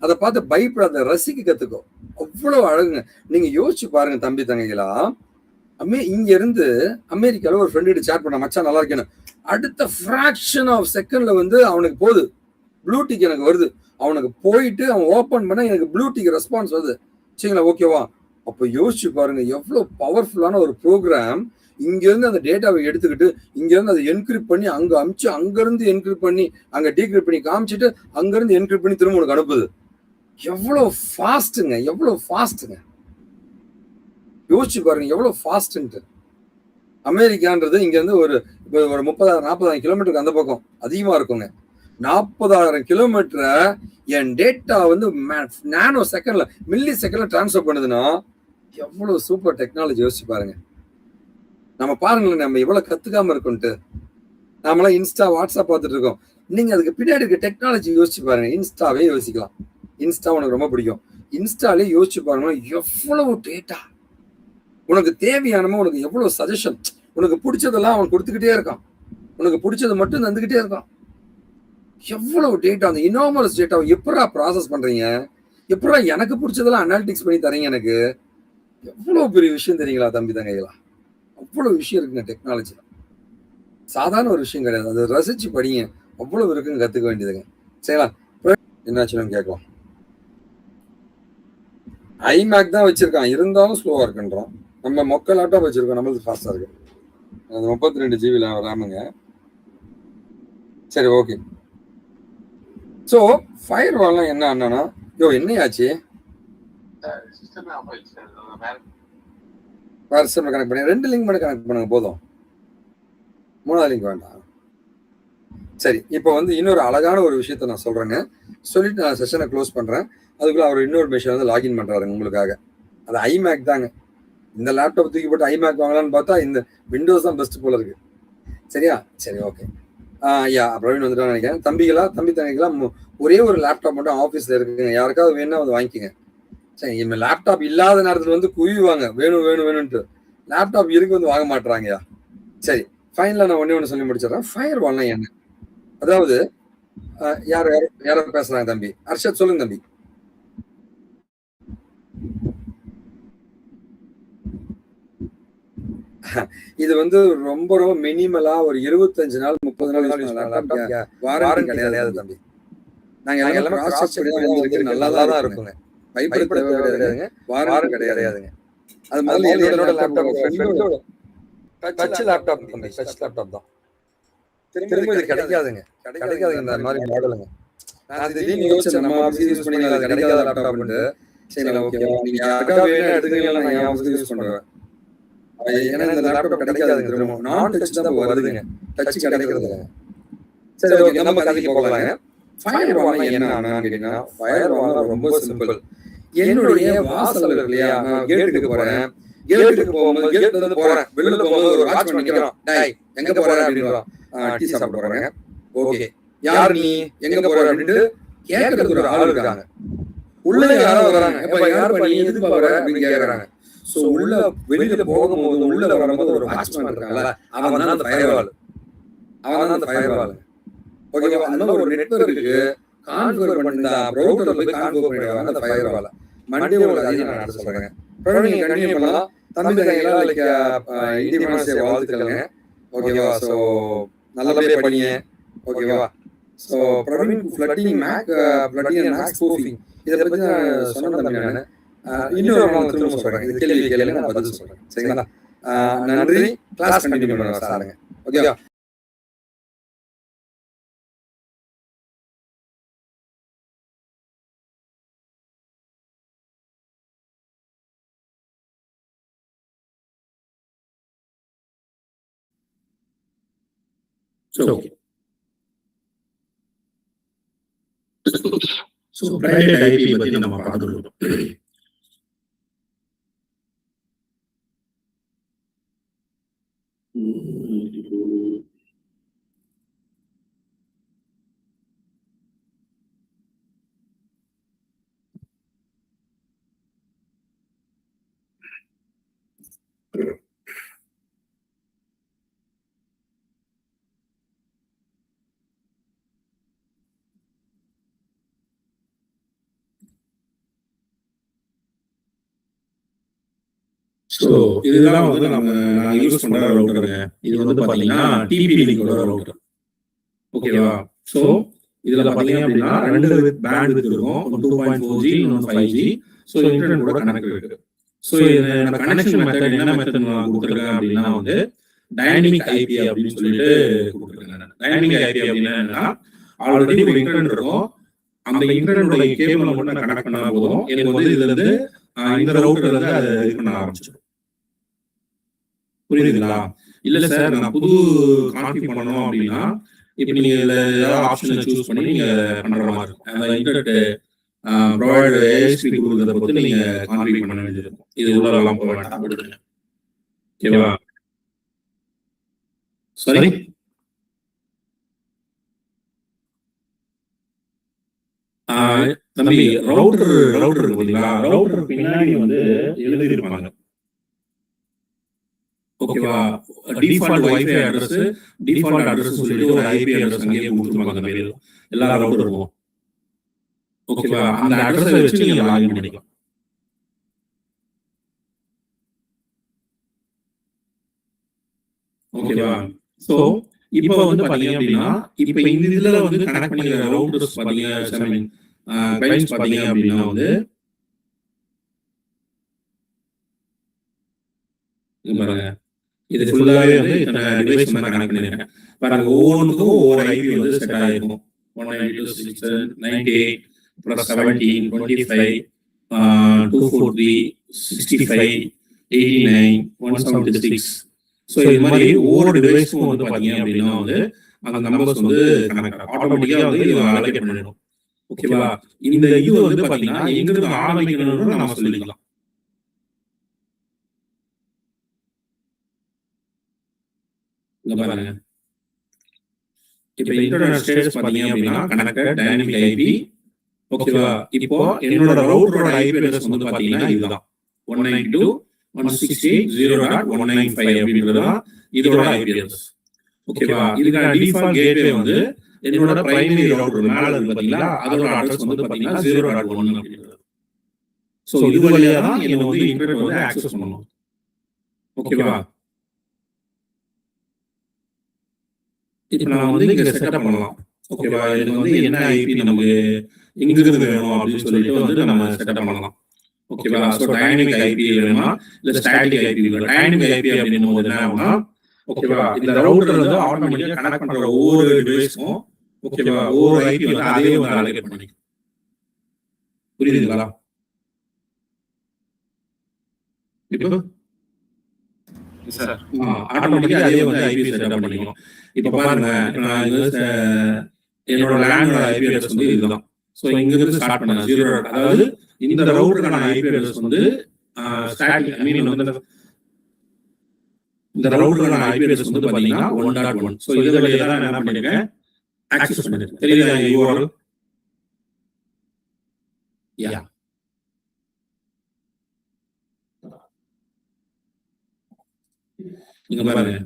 Speaker 3: அதை பார்த்து பயப்படாத, ரசிக்க கத்துக்கோ. அவ்வளவு அழகுங்க. நீங்க யோசிச்சு பாருங்க தம்பி தங்கைகளா. இங்க இருந்து அமெரிக்கால ஒரு ஃப்ரெண்டு சேட் பண்ண, மச்சான் நல்லா இருக்கேன்னு. அடுத்த ஃபிராக்ஷன் ஆஃப் செகண்ட்ல வந்து அவனுக்கு போகுது, ப்ளூடிக் எனக்கு வருது. அவனுக்கு போயிட்டு அவன் ஓபன் பண்ண எனக்கு ப்ளூடிக் ரெஸ்பான்ஸ் வருது. சரிங்களா? ஓகேவா? அப்போ யோசிச்சு பாருங்க எவ்வளவு பவர்ஃபுல்லான ஒரு ப்ரோக்ராம். இங்க இருந்து அந்த டேட்டாவை எடுத்துக்கிட்டு இங்க இருந்து அதை என்கிரிப்ட் பண்ணி அங்க அமிச்சு, அங்க இருந்து என்கிரிப்ட் பண்ணி அங்க டீக்ரிப்ட் பண்ணி காமிச்சிட்டு அங்க இருந்து என்கிரிப்ட் பண்ணி திரும்ப உனக்கு அனுப்புது. எவ்வளவு ஃபாஸ்ட்டுங்க, எவ்வளவு ஃபாஸ்ட்டுங்க. யோசிச்சு பாருங்க எவ்வளவு ஃபாஸ்ட்ன்ட்டு. அமெரிக்கான்றது இங்க இருந்து ஒரு 30,000-40,000 கிலோமீட்டருக்கு அந்த பக்கம் அதிகமா இருக்குங்க. 40,000 கிலோமீட்டரை என் டேட்டா வந்து நானோ செகண்ட்ல, மில்லி செகண்ட்ல டிரான்ஸ்ஃபர் பண்ணுதுன்னா எவ்வளவு சூப்பர் டெக்னாலஜி. யோசிச்சு பாருங்க. நம்ம பாருங்களேன், நம்ம எவ்வளவு கத்துக்காம இருக்கோன்ட்டு. நாமெல்லாம் இன்ஸ்டா, வாட்ஸ்அப் பார்த்துட்டு இருக்கோம். நீங்க அதுக்கு பின்னாடி இருக்க டெக்னாலஜி யோசிச்சு பாருங்க. இன்ஸ்டாவே யோசிக்கலாம். இன்ஸ்டா உனக்கு ரொம்ப பிடிக்கும். இன்ஸ்டாலே யோசிச்சு பாருங்க எவ்வளவு டேட்டா. உனக்கு தேவையானமோ, உனக்கு எவ்வளவு சஜஷன், உனக்கு பிடிச்சதெல்லாம் அவன் கொடுத்துக்கிட்டே இருக்கான். உனக்கு பிடிச்சது மட்டும் தந்துக்கிட்டே இருக்கான். எவ்வளவு டேட்டா. அந்த இனாமரஸ் டேட்டாவை எப்படா ப்ராசஸ் பண்றீங்க? எப்படா எனக்கு பிடிச்சதெல்லாம் அனாலிட்டிக்ஸ் பண்ணி தரீங்க? எனக்கு எவ்வளவு பெரிய விஷயம் தெரியுங்களா தம்பி தங்கைகளா? அவ்வளவு விஷயம் இருக்குங்க டெக்னாலஜில. சாதாரண ஒரு விஷயம் கிடையாது. அதை ரசிச்சு படிங்க. அவ்வளவு இருக்குங்க, கத்துக்க வேண்டியதுங்க. சரிங்களா? என்னாச்சுன்னு கேட்கலாம். ஐமேக் தான் வச்சிருக்கான், இருந்தாலும் ஸ்லோவா இருக்குன்றான். நம்ம மொக்க லேப்டாப் வச்சிருக்கோம், நம்மளுக்கு ஃபாஸ்டா இருக்கு. அது 32 GB ரேமுங்க. சரி, ஓகே. ஸோ ஃபயர் வால்லாம் என்ன அண்ணா? என்னையாச்சு? வேற சிஸ்டம் கனெக்ட் பண்ணி 2 லிங்க் மட்டும் கனெக்ட் பண்ணுங்க போதும். 3வது லிங்க் வேண்டாம். சரி, இப்போ வந்து இன்னொரு அழகான ஒரு விஷயத்த நான் சொல்றேங்க. சொல்லிட்டு நான் செஷனை க்ளோஸ் பண்றேன். அதுக்குள்ள அவர் இன்னொரு மிஷின் வந்து லாகின் பண்றாருங்க உங்களுக்காக. அது ஐமேக் தாங்க. இந்த லேப்டாப் தூக்கி போட்டு ஐமேக் வாங்கலான்னு பார்த்தா இந்த விண்டோஸ் தான் பெஸ்ட் போல இருக்கு. சரியா? சரி, ஓகே. பிரவீன் வந்துட்டான்னு நினைக்கிறேன். தம்பி தங்கைகளா, ஒரே ஒரு லேப்டாப் மட்டும் ஆஃபீஸ்ல இருக்குங்க. யாருக்காவது வேணும்னா அதை வாங்கிக்கோங்க. சரி, இவங்க லேப்டாப் இல்லாத நேரத்துல வந்து குவிவாங்க, வேணும்னுட்டு. லேப்டாப் இருக்கு வந்து வாங்க மாட்டாங்கயா. சரி, ஃபைனலா நான் ஒண்ணு சொல்லி முடிச்சிடறேன். ஃபயர் வால்னா என்ன? அதாவது யாரோ பேசுறாங்க தம்பி. அர்ஷத் சொல்லுங்க தம்பி. இது வந்து ரொம்ப ரொம்ப மினிமலா ஒரு 25 நாள் 30 நாள் வாரண்டி கிடையாது தம்பி. நாங்க எல்லாமே கிராஸ் செக் பண்ணி வந்திருக்கு, நல்லா தான் இருக்குங்க. பயப்பட தேவையில்லைங்க, வாரண்டி கிடையாதுங்க. அது முதல்ல என்னோட லேப்டாப் ஃப்ரெண்டோட டச் லேப்டாப் தம்பி, டச் லேப்டாப் தான். திரும்ப இது கிடைக்காதுங்க இந்த மாதிரி மாடலுங்க. நான் திடீர்னு யோசிச்சேன், நம்ம ஆஃபீஸ் யூஸ் பண்ணி அது கிடைக்காத லேப்டாப்னு. சரி, ஓகே, நீங்க யாருக்காக வேணா எடுத்துக்கீங்களா, நான் என் ஆஃபீஸ் யூஸ் பண்ணுவேன். ஏன்னா இந்த லேப்டாப் கிடைக்காதுங்க. திரும்ப நான் டச் தான் வருதுங்க, டச் கிடைக்கிறது. சரி, ஓகே, நம்ம கதைக்கு போகலாங்க. ஃபயர் வால்னா என்ன கேட்டீங்கன்னா, ஃபயர் வால் ரொம்ப சிம்பிள். என்னுடைய வாசல் இருக்கு இல்லையா, நான் கேட்டுக்கு போறேன். கேட்டுக்கு போகும்போது கேட்ல இருந்து போறேன், வெளியில போகும்போது ஒரு வாட்ச்மேன் நிக்கிறான். டேய் எங்க போற அப்படின்றான். டீ சாப்பிட போறேங்க. ஓகே, யார் நீ, எங்க போற அப்படின்ட்டு கேட்கறதுக்கு ஒரு ஆள் இருக்காங்க. உள்ள யாரோ வராங்க. எப்ப யார் பண்ணி எதுக்கு போற அப்படின்னு கேக்குறாங்க. ஸோ உள்ள வெளியில போகும்போது உள்ள வரும்போது ஒரு வாட்ச்மேன் இருக்காங்கல்ல, அவன் தான் அந்த ஃபயர்வால். ஓகேவா? அந்த மாதிரி ஒரு நெட்வொர்க்கு கான்ஃபிகர் பண்ணி இந்த ப்ரௌசர்ல போய் கான்ஃபிகர் பண்ணிடுவாங்க அந்த ஃபயர்வால. மண்டே உங்களுக்கு அதையும் நான் நடத்த சொல்றேங்க. அப்புறம் நீங்க கண்டினியூ பண்ணலாம். தம்பி தங்கையெல்லாம் லைக் இண்டிபெண்டன்ஸ் டே வாழ்த்துக்கள்ங்க. ஓகேவா? ஸோ நல்லபடியா படிங்க. ஓகேவா? So Praveen flooding flooding and MAC spoofing இதை பற்றி நான் சொன்னேன் தம்பி நான். இன்னொரு நாள் திரும்ப சொல்றேன். இது கேள்வி கேளுங்க, நான் பதில் சொல்றேன். சரிங்களா? நன்றி. கிளாஸ் கண்டினியூ பண்ணுங்க சாருங்க. ஓகேவா?
Speaker 1: ஓகே. ஸோ பிரைவேட் ஐபி பற்றி நம்ம பார்த்துருக்கோம். ஸோ இதெல்லாம் வந்து நான் யூஸ் பண்ற ரவுட்டருங்க. இது வந்து பார்த்தீங்கன்னா டிபி லிங்கோட ரவுட்டர். ஓகேவா? ஸோ இதில் பார்த்தீங்க அப்படின்னா 2 பேண்ட் வித் இருக்கும். 2.4G, இன்னொன்று 5G. ஸோ இன்டர்நெட் கூட கனெக்ட் இருக்கு. ஸோ என்னோட கனெக்ஷன் மெத்தட் என்ன மெத்தட் நான் கொடுத்துருக்கேன் அப்படின்னா வந்து டைனமிக் ஐபி அப்படின்னு சொல்லிட்டு கொடுத்துருக்கேன். டைனமிக் ஐபி அப்படின்னா என்னன்னா, ஆல்ரெடி ஒரு இன்டர்நெட் இருக்கும். அந்த இன்டர்நெட்டோட கேபிளை மட்டும் நான் கனெக்ட் பண்ணா போதும், எனக்கு வந்து இதுல இருந்து இந்த ரவுட்டர்ல இருந்து அதை இது பண்ண ஆரம்பிச்சிடும். புரியுதுங்களா? இல்ல சார், நான் புது கான்ஃபிக் பண்ணணும் அப்படின்னா இப்ப நீங்க இதுல ஏதாவது ஆப்ஷனை சூஸ் பண்ணி நீங்க பண்ற மாதிரி இருக்கும். அந்த இன்டர்நெட் ப்ரொவைடர் ஏஎஸ்பி கொடுக்கறத பொறுத்து நீங்க கான்ஃபிக் பண்ண வேண்டியது இருக்கும். இது உள்ள எல்லாம் போக வேண்டாம், விடுங்க. ஓகேவா? சரி. தம்பி, ரவுட்டர் இருக்கு பாத்தீங்களா? ரவுட்டர் பின்னாடி வந்து எழுதியிருப்பாங்க. ஓகேவா? Default wifi address, default address சொல்லிட்டு ஒரு ஐபி அட்ரஸ் அங்கேயே கொடுத்துருப்பாங்க. அந்த பேர் எல்லா ரவுட்டருக்கும். ஓகேவா? அந்த அட்ரஸை வச்சு நீங்க லாகின் பண்ணிக்கலாம். ஓகேவா? சோ இப்போ வந்து பாத்தீங்க அப்படின்னா, இப்போ இந்த இதுல வந்து கனெக்ட் பண்ணிக்கிற ரவுட்டர்ஸ் பாத்தீங்க, கிளைண்ட்ஸ் பாத்தீங்க அப்படின்னா வந்து பாருங்க, இது ஃபுல்லாவே வந்து இத்தனை டிவைஸ் நான் கனெக்ட் பண்ணிருக்கேன். பாருங்க, ஒவ்வொன்றுக்கும் ஒவ்வொரு ஐபி வந்து செட் ஆயிருக்கும். 192.168 plus 17, 25, 243, 65, 89, 176. ஸோ இது மாதிரி ஒவ்வொரு டிவைஸ்க்கும் வந்து பாத்தீங்க அப்படின்னா வந்து அந்த நம்பர்ஸ் வந்து கனெக்ட் ஆட்டோமேட்டிக்கா வந்து இது அலோகேட் பண்ணிடும். ஓகேவா? இந்த இது வந்து பாத்தீங்கன்னா எங்கிருந்து ஆரம்பிக்கணும்னு நம்ம சொல்லிக்கலாம். இங்க பாருங்க, இப்போ இன்டர்நெட் ஸ்டேட்டஸ் பாத்தீங்க அப்படின்னா கனெக்டட் டைனமிக் ஐபி. ஓகேவா? இப்போ என்னோட ரவுட்டரோட ஐபி அட்ரஸ் வந்து பாத்தீங்கன்னா இதுதான் 192.168.0.195 அப்படின்றதுதான் இதோட ஐபி அட்ரஸ். ஓகேவா? இதுக்கான டிஃபால்ட் கேட்வே வந்து என்னோட பிரைமரி ரவுட்டர் மேல இருக்கு பாத்தீங்களா, அதோட அட்ரஸ் வந்து பாத்தீங்கன்னா 0.1 அப்படின்றது. சோ இது வழியா தான் என்ன வந்து இன்டர்நெட் வந்து ஆக்சஸ் பண்ணணும். ஓகேவா? இப்போ நான் வந்து இங்க செட்டப் பண்ணலாம். ஓகேவா? எனக்கு வந்து என்ன ஐபி நமக்கு எங்கிருந்து வேணும் அப்படின்னு சொல்லிட்டு வந்து நம்ம செட்டப் பண்ணலாம். ஓகேவா? ஸோ டைனமிக் ஐபி வேணுமா இல்ல ஸ்டாட்டிக் ஐபி வேணும்? டைனமிக் ஐபி அப்படின்னும் போது என்ன ஆகும்னா, ஓகேவா, இந்த ரவுட்டர் வந்து ஆட்டோமேட்டிக்கா கனெக்ட் பண்ற ஒவ்வொரு டிவைஸ்க்கும் ஓகேவா ஒவ்வொரு ஐபி வந்து அதே வந்து அலோகேட் பண்ணிக்கும். புரியுதுங்களா? இப்போ ஆட்டோமேட்டிக்கா அதே வந்து ஐபி செட்டப் பண்ணிக்கும். இப்போ பாருங்க, நான் என்னோட லேண்டோட ஐபி அட்ரஸ் வந்து இதுதான். ஸோ இங்க இருந்து ஸ்டார்ட் பண்ணேன் 0. அதாவது இந்த ரவுட்டருக்கான ஐபி அட்ரஸ் வந்து ஸ்டாட்டிக், ஐ மீன் வந்து இந்த ரவுட்டருக்கான ஐபி அட்ரஸ் வந்து பாத்தீங்கன்னா 1.1. ஸோ இது வழியா தான் என்ன பண்ணிருக்கேன், ஆக்சஸ் பண்ணிருக்கேன். தெரியுதா URL? யா. இங்க பாருங்க,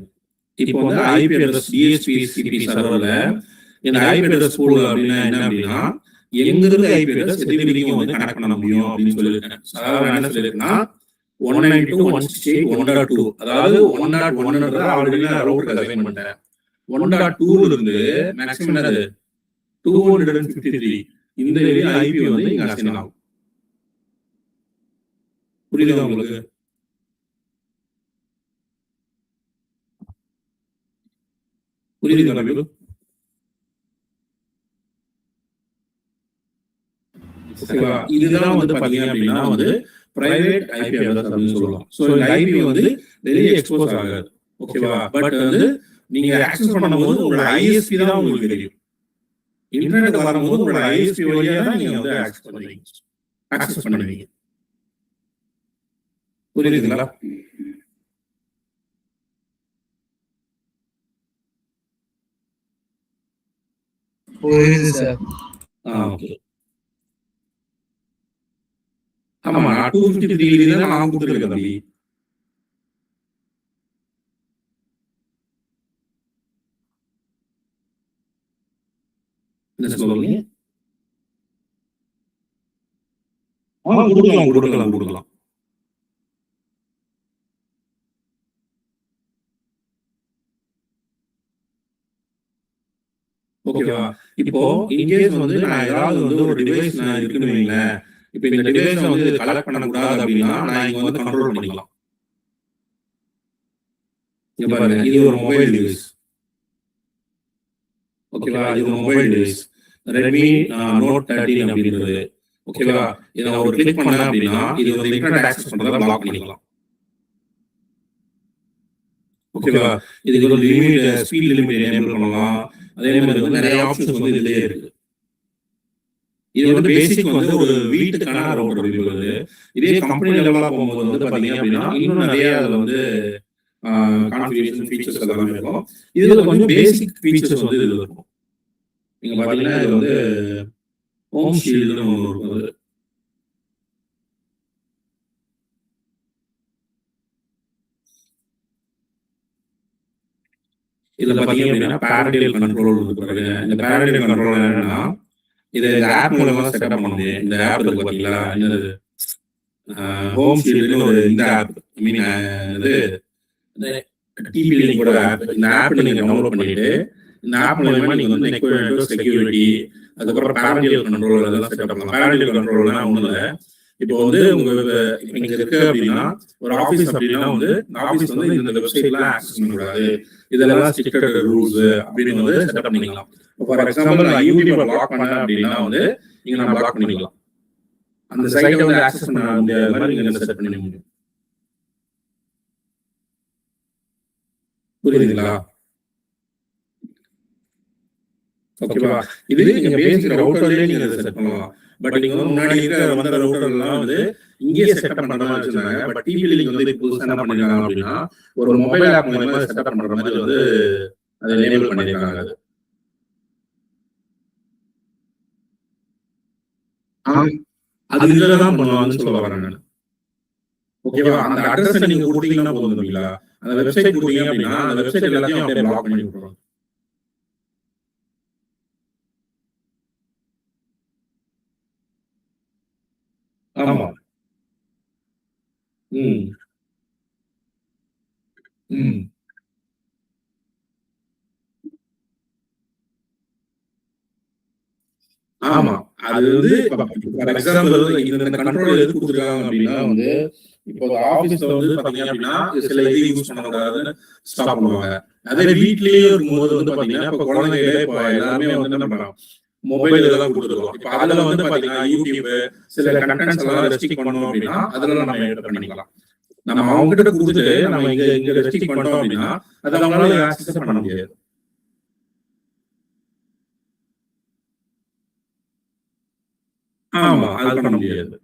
Speaker 1: இப்போ வந்து ஐபி அட்ரஸ் டிஎஸ்பிசிபி சர்வர்ல இந்த ஐபி அட்ரஸ் பூல் அப்படின்னா என்ன அப்படின்னா, எங்கிருந்து ஐபி அட்ரஸ் எது வரைக்கும் வந்து கனெக்ட் பண்ண முடியும் அப்படின்னு சொல்லியிருக்கேன். அதாவது நான் என்ன சொல்லியிருக்கேன்னா 192.168.1.2 அதாவது 1.1 ஆல்ரெடி நான் ரவுட்டர் அசைன் பண்ணிட்டேன். 1.2 இருந்து மேக்ஸிமம் என்னது 253 இந்த ஐபி வந்து இங்க அசைன் ஆகும். புரியுதா உங்களுக்கு? புரியுதுங்களா? ஓகேவா? இதுதான் வந்து பாத்தீங்க அப்படின்னா வந்து பிரைவேட் ஐபி அட்ரஸ் அப்படின்னு சொல்லுவோம். ஸோ இந்த ஐபி வந்து வெளியே எக்ஸ்போஸ் ஆகாது. ஓகேவா? பட் வந்து நீங்க ஆக்சஸ் பண்ணும்போது உங்களோட ஐஎஸ்பி தான் உங்களுக்கு தெரியும். இன்டர்நெட் வரும்போது உங்களோட ஐஎஸ்பி வழியா தான் நீங்க வந்து ஆக்சஸ் பண்ணுவீங்க. புரியுதுங்களா?
Speaker 4: புரியுது சார்.
Speaker 1: ஓகே. ஆமா, நான் 253 தான் நான் கொடுத்துருக்கேன் தம்பி. என்ன சொல்லுவீங்க? கொடுக்கலாம். ஓகேவா? இப்போ இன்கேஸ் வந்து நான் ஏதாவது வந்து ஒரு டிவைஸ் நான் இருக்குன்னு வைங்களேன், இப்போ இந்த டிவைஸை வந்து கலெக்ட் பண்ணக்கூடாது அப்படின்னா நான் இங்க வந்து கண்ட்ரோல் பண்ணிக்கலாம். இங்க பாருங்க, இது ஒரு மொபைல் டிவைஸ். ஓகேவா? இது ஒரு மொபைல் டிவைஸ் ரெட்மி நோட் 13 அப்படின்றது. ஓகேவா? இதை நான் ஒரு கிளிக் பண்ணேன் அப்படின்னா இது வந்து இன்டர்நெட் ஆக்சஸ் பண்றதை பிளாக் பண்ணிக்கலாம். ஓகேவா? இதுக்கு ஒரு லிமிட் ஸ்பீட் லிமிட் எனேபிள் பண்ணலாம். அதே மாதிரி வந்து நிறைய ஆப்ஷன்ஸ் வந்து இதுலயே இருக்கு. இது வந்து பேசிக் வந்து ஒரு வீட்டுக்கான ரவுட்டர் இருக்குது. இதே கம்பெனி லெவலா போகும்போது வந்து பாத்தீங்க அப்படின்னா இன்னும் நிறைய அதுல வந்து கான்ஃபிகரேஷன் ஃபீச்சர்ஸ் எல்லாமே இருக்கும். இதுல கொஞ்சம் பேசிக் ஃபீச்சர்ஸ் வந்து இதுல இருக்கும். நீங்க பாத்தீங்கன்னா இது வந்து ஹோம் ஷீல்டுன்னு ஒன்று இருக்கும். இதுல பாத்தீங்க அப்படின்னா பேரண்டல் கண்ட்ரோல் இருக்கு. இந்த பேரண்டல் கண்ட்ரோல் என்னன்னா இது இந்த ஆப் மூலமா செட்டப் பண்ண முடியும். இந்த ஆப் இருக்கு பாத்தீங்களா, என்னது ஹோம் ஷீல்டுன்னு ஒரு இந்த ஆப் மீன் இது டிபி லிங்கோட ஆப். இந்த ஆப் நீங்க டவுன்லோட் பண்ணிட்டு இந்த ஆப் மூலமா நீங்க வந்து நெட்வொர்க் செக்யூரிட்டி அதுக்கப்புறம் பேரண்டல் கண்ட்ரோல் அதெல்லாம் செட்டப் பண்ணலாம். பேரண்டல் கண்ட்ரோல்னா ஒண்ணும் இல்லை, இப்போ வந்து உங்க நீங்க இருக்கு அப்படின்னா ஒரு ஆஃபீஸ் அப்படின்னா வந்து ஆஃபீஸ் வந்து இந்த வெப்சைட்லாம் ஆக்சஸ் பண்ணக்கூடாது, இதெல்லாம் ஸ்ட்ரிக்டட் ரூல்ஸ் அப்படின்னு வந்து செட்டப் பண்ணிக்கலாம். ஃபார் எக்ஸாம்பிள் நான் யூடியூப் பிளாக் பண்ணேன் அப்படின்னா வந்து நீங்க நான் பிளாக் பண்ணிக்கலாம். அந்த சைட்டை வந்து ஆக்சஸ் பண்ண முடியாத மாதிரி நீங்க செட் பண்ண முடியும். புரியுதுங்களா? ஓகேவா? இது நீங்க பேசிக் ரவுட்டர்லயே நீங்க செட் பண்ணலாம். பட் நீங்க வந்து முன்னாடி இருக்க வந்த ரவுட்டர்லாம் வந்து இங்கேயே செட்டப் பண்ற மாதிரி வச்சிருந்தாங்க. பட் டிவி லிங்க் வந்து புதுசா என்ன பண்ணிருக்காங்க அப்படின்னா ஒரு மொபைல் ஆப் மூலமா செட்டப் பண்ற மாதிரி வந்து அதை எனேபிள் பண்ணிருக்காங்க. அது இதுலதான் பண்ணுவாங்கன்னு சொல்ல வரேன் நான். ஓகேவா? அந்த அட்ரஸ் நீங்க கொடுத்தீங்கன்னா போதும் இல்லைங்களா, அந்த வெப்சைட் கொடுத்தீங்க அப்படின்னா அந்த வெப்சைட் எல்லாத்தையும் அப்படியே பிளாக் பண்ணி விட்டுருவாங்க. ஆமா. ஆமா, அது வந்து ஃபார் எக்ஸாம்பிள் இந்த கண்ட்ரோல் எதுக்கு கொடுத்துருக்காங்க அப்படின்னா வந்து இப்போ ஆபீஸ்ல வந்து பாத்தீங்க அப்படின்னா சில இது யூஸ் பண்ணக்கூடாதுன்னு ஸ்டாப் பண்ணுவாங்க. அதே வீட்லயே இருக்கும்போது வந்து பாத்தீங்கன்னா இப்போ குழந்தைகளே இப்போ எல்லாமே வந்து என்ன பண்றாங்க மொபைல் இதெல்லாம் கொடுத்துருக்கோம். இப்போ அதுல வந்து பாத்தீங்கன்னா யூடியூப் சில கண்டென்ட்ஸ் எல்லாம் ரெஸ்ட்ரிக்ட் பண்ணணும் அப்படின்னா அதெல்லாம் நம்ம எடிட் பண்ணிக்கலாம். நம்ம அவங்க கிட்ட கொடுத்துட்டு நம்ம இங்க ரெஸ்ட்ரிக்ட் பண்ணிட்டோம் அப்படின்னா அதை அவங்களால ஆக்சஸ் பண்ண முடியாது. ஆமா, அது பண்ண முடியாது.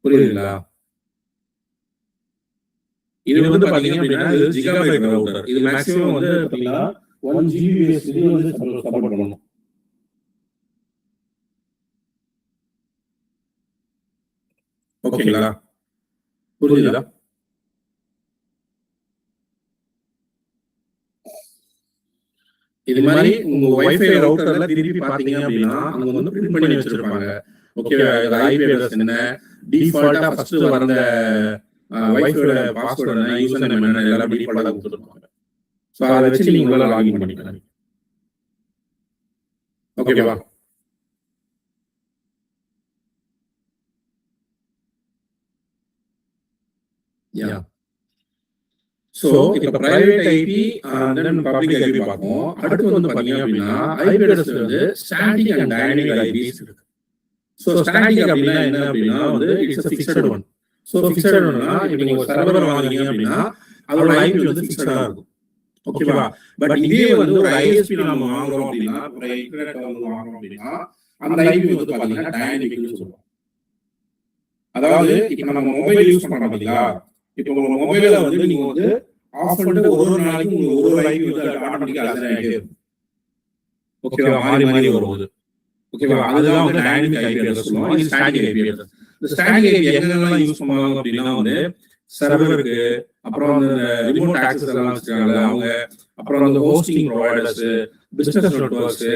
Speaker 1: புரியுதுங்களா? இது வந்து பாத்தீங்க அப்படின்னா இது ஜிகாபைட் ரவுட்டர். இது மேக்ஸிமம் வந்து பாத்தீங்கன்னா 1 Gbps வந்து சப்போர்ட் பண்ணணும். ஓகேங்களா? புரியுதா? இது மாதிரி உங்க வைஃபை ரவுட்டர்ல திருப்பி பாத்தீங்க அப்படின்னா அங்க வந்து பிரிண்ட் பண்ணி வச்சிருப்பாங்க. ஓகேவா? ஐபி அட்ரஸ் என்ன, டிஃபால்ட்டா ஃபர்ஸ்ட் வந்த வைஃபையோட பாஸ்வேர்ட் என்ன, யூசர் நேம் என்ன, எல்லாம் டிஃபால்ட்டா கொடுத்துருப்பாங்க. ஸோ அதை வச்சு நீங்க உள்ள லாகின் பண்ணிக்கலாம். ஓகேவா? யா. ஸோ இப்போ பிரைவேட் ஐபி தென் பப்ளிக் ஐபி பார்ப்போம். அடுத்து வந்து பாத்தீங்க அப்படின்னா ஐபி அட்ரஸ் வந்து ஸ்டாட்டிக் அண்ட் டைனமிக் ஐபிஸ் இருக்கு. ஸோ ஸ்டாட்டிக் அப்படின்னா என்ன அப்படின்னா வந்து it's fixed one. So fixed ஒன்னா இப்போ நீங்க ஒரு சர்வர் வாங்குறீங்க அப்படின்னா அதோட ஐபி வந்து ஃபிக்ஸடா இருக்கும். ஓகேவா? பட் இதே வந்து ஒரு ஐஎஸ்பி நம்ம வாங்குறோம் அப்படின்னா, ஒரு இன்டர்நெட் வந்து வாங்குறோம் அப்படின்னா அந்த ஐபி வந்து பாத்தீங்கன்னா டைனமிக்னு சொல்லுவோம். அதாவது இப்போ நம்ம மொபைல் யூஸ் பண்றோம் பாத்தீங்களா, இப்போ உங்க மொபைல வந்து நீங்க வந்து ஆஃப் பண்ணிட்டு ஒரு நாளைக்கு உங்களுக்கு ஒரு ஐபி வந்து ஆட்டோமேட்டிக்கா அசைன் ஆகிட்டே இருக்கும். ஓகேவா? மாறி மாறி வரும்போது. ஓகேவா? அதுதான் வந்து டைனமிக் ஐபி அட்ரஸ் சொல்லுவோம். இது ஸ்டாட்டிக் ஐபி அட்ரஸ். இந்த ஸ்டாட்டிக் ஐபி எங்கெல்லாம் யூஸ் பண்ணுவாங்க அப்படின்னா வந்து சர்வருக்கு, அப்புறம் வந்து ரிமோட் ஆக்சஸ் எல்லாம் வச்சிருக்காங்க அவங்க, அப்புறம் வந்து hosting providers, business networks,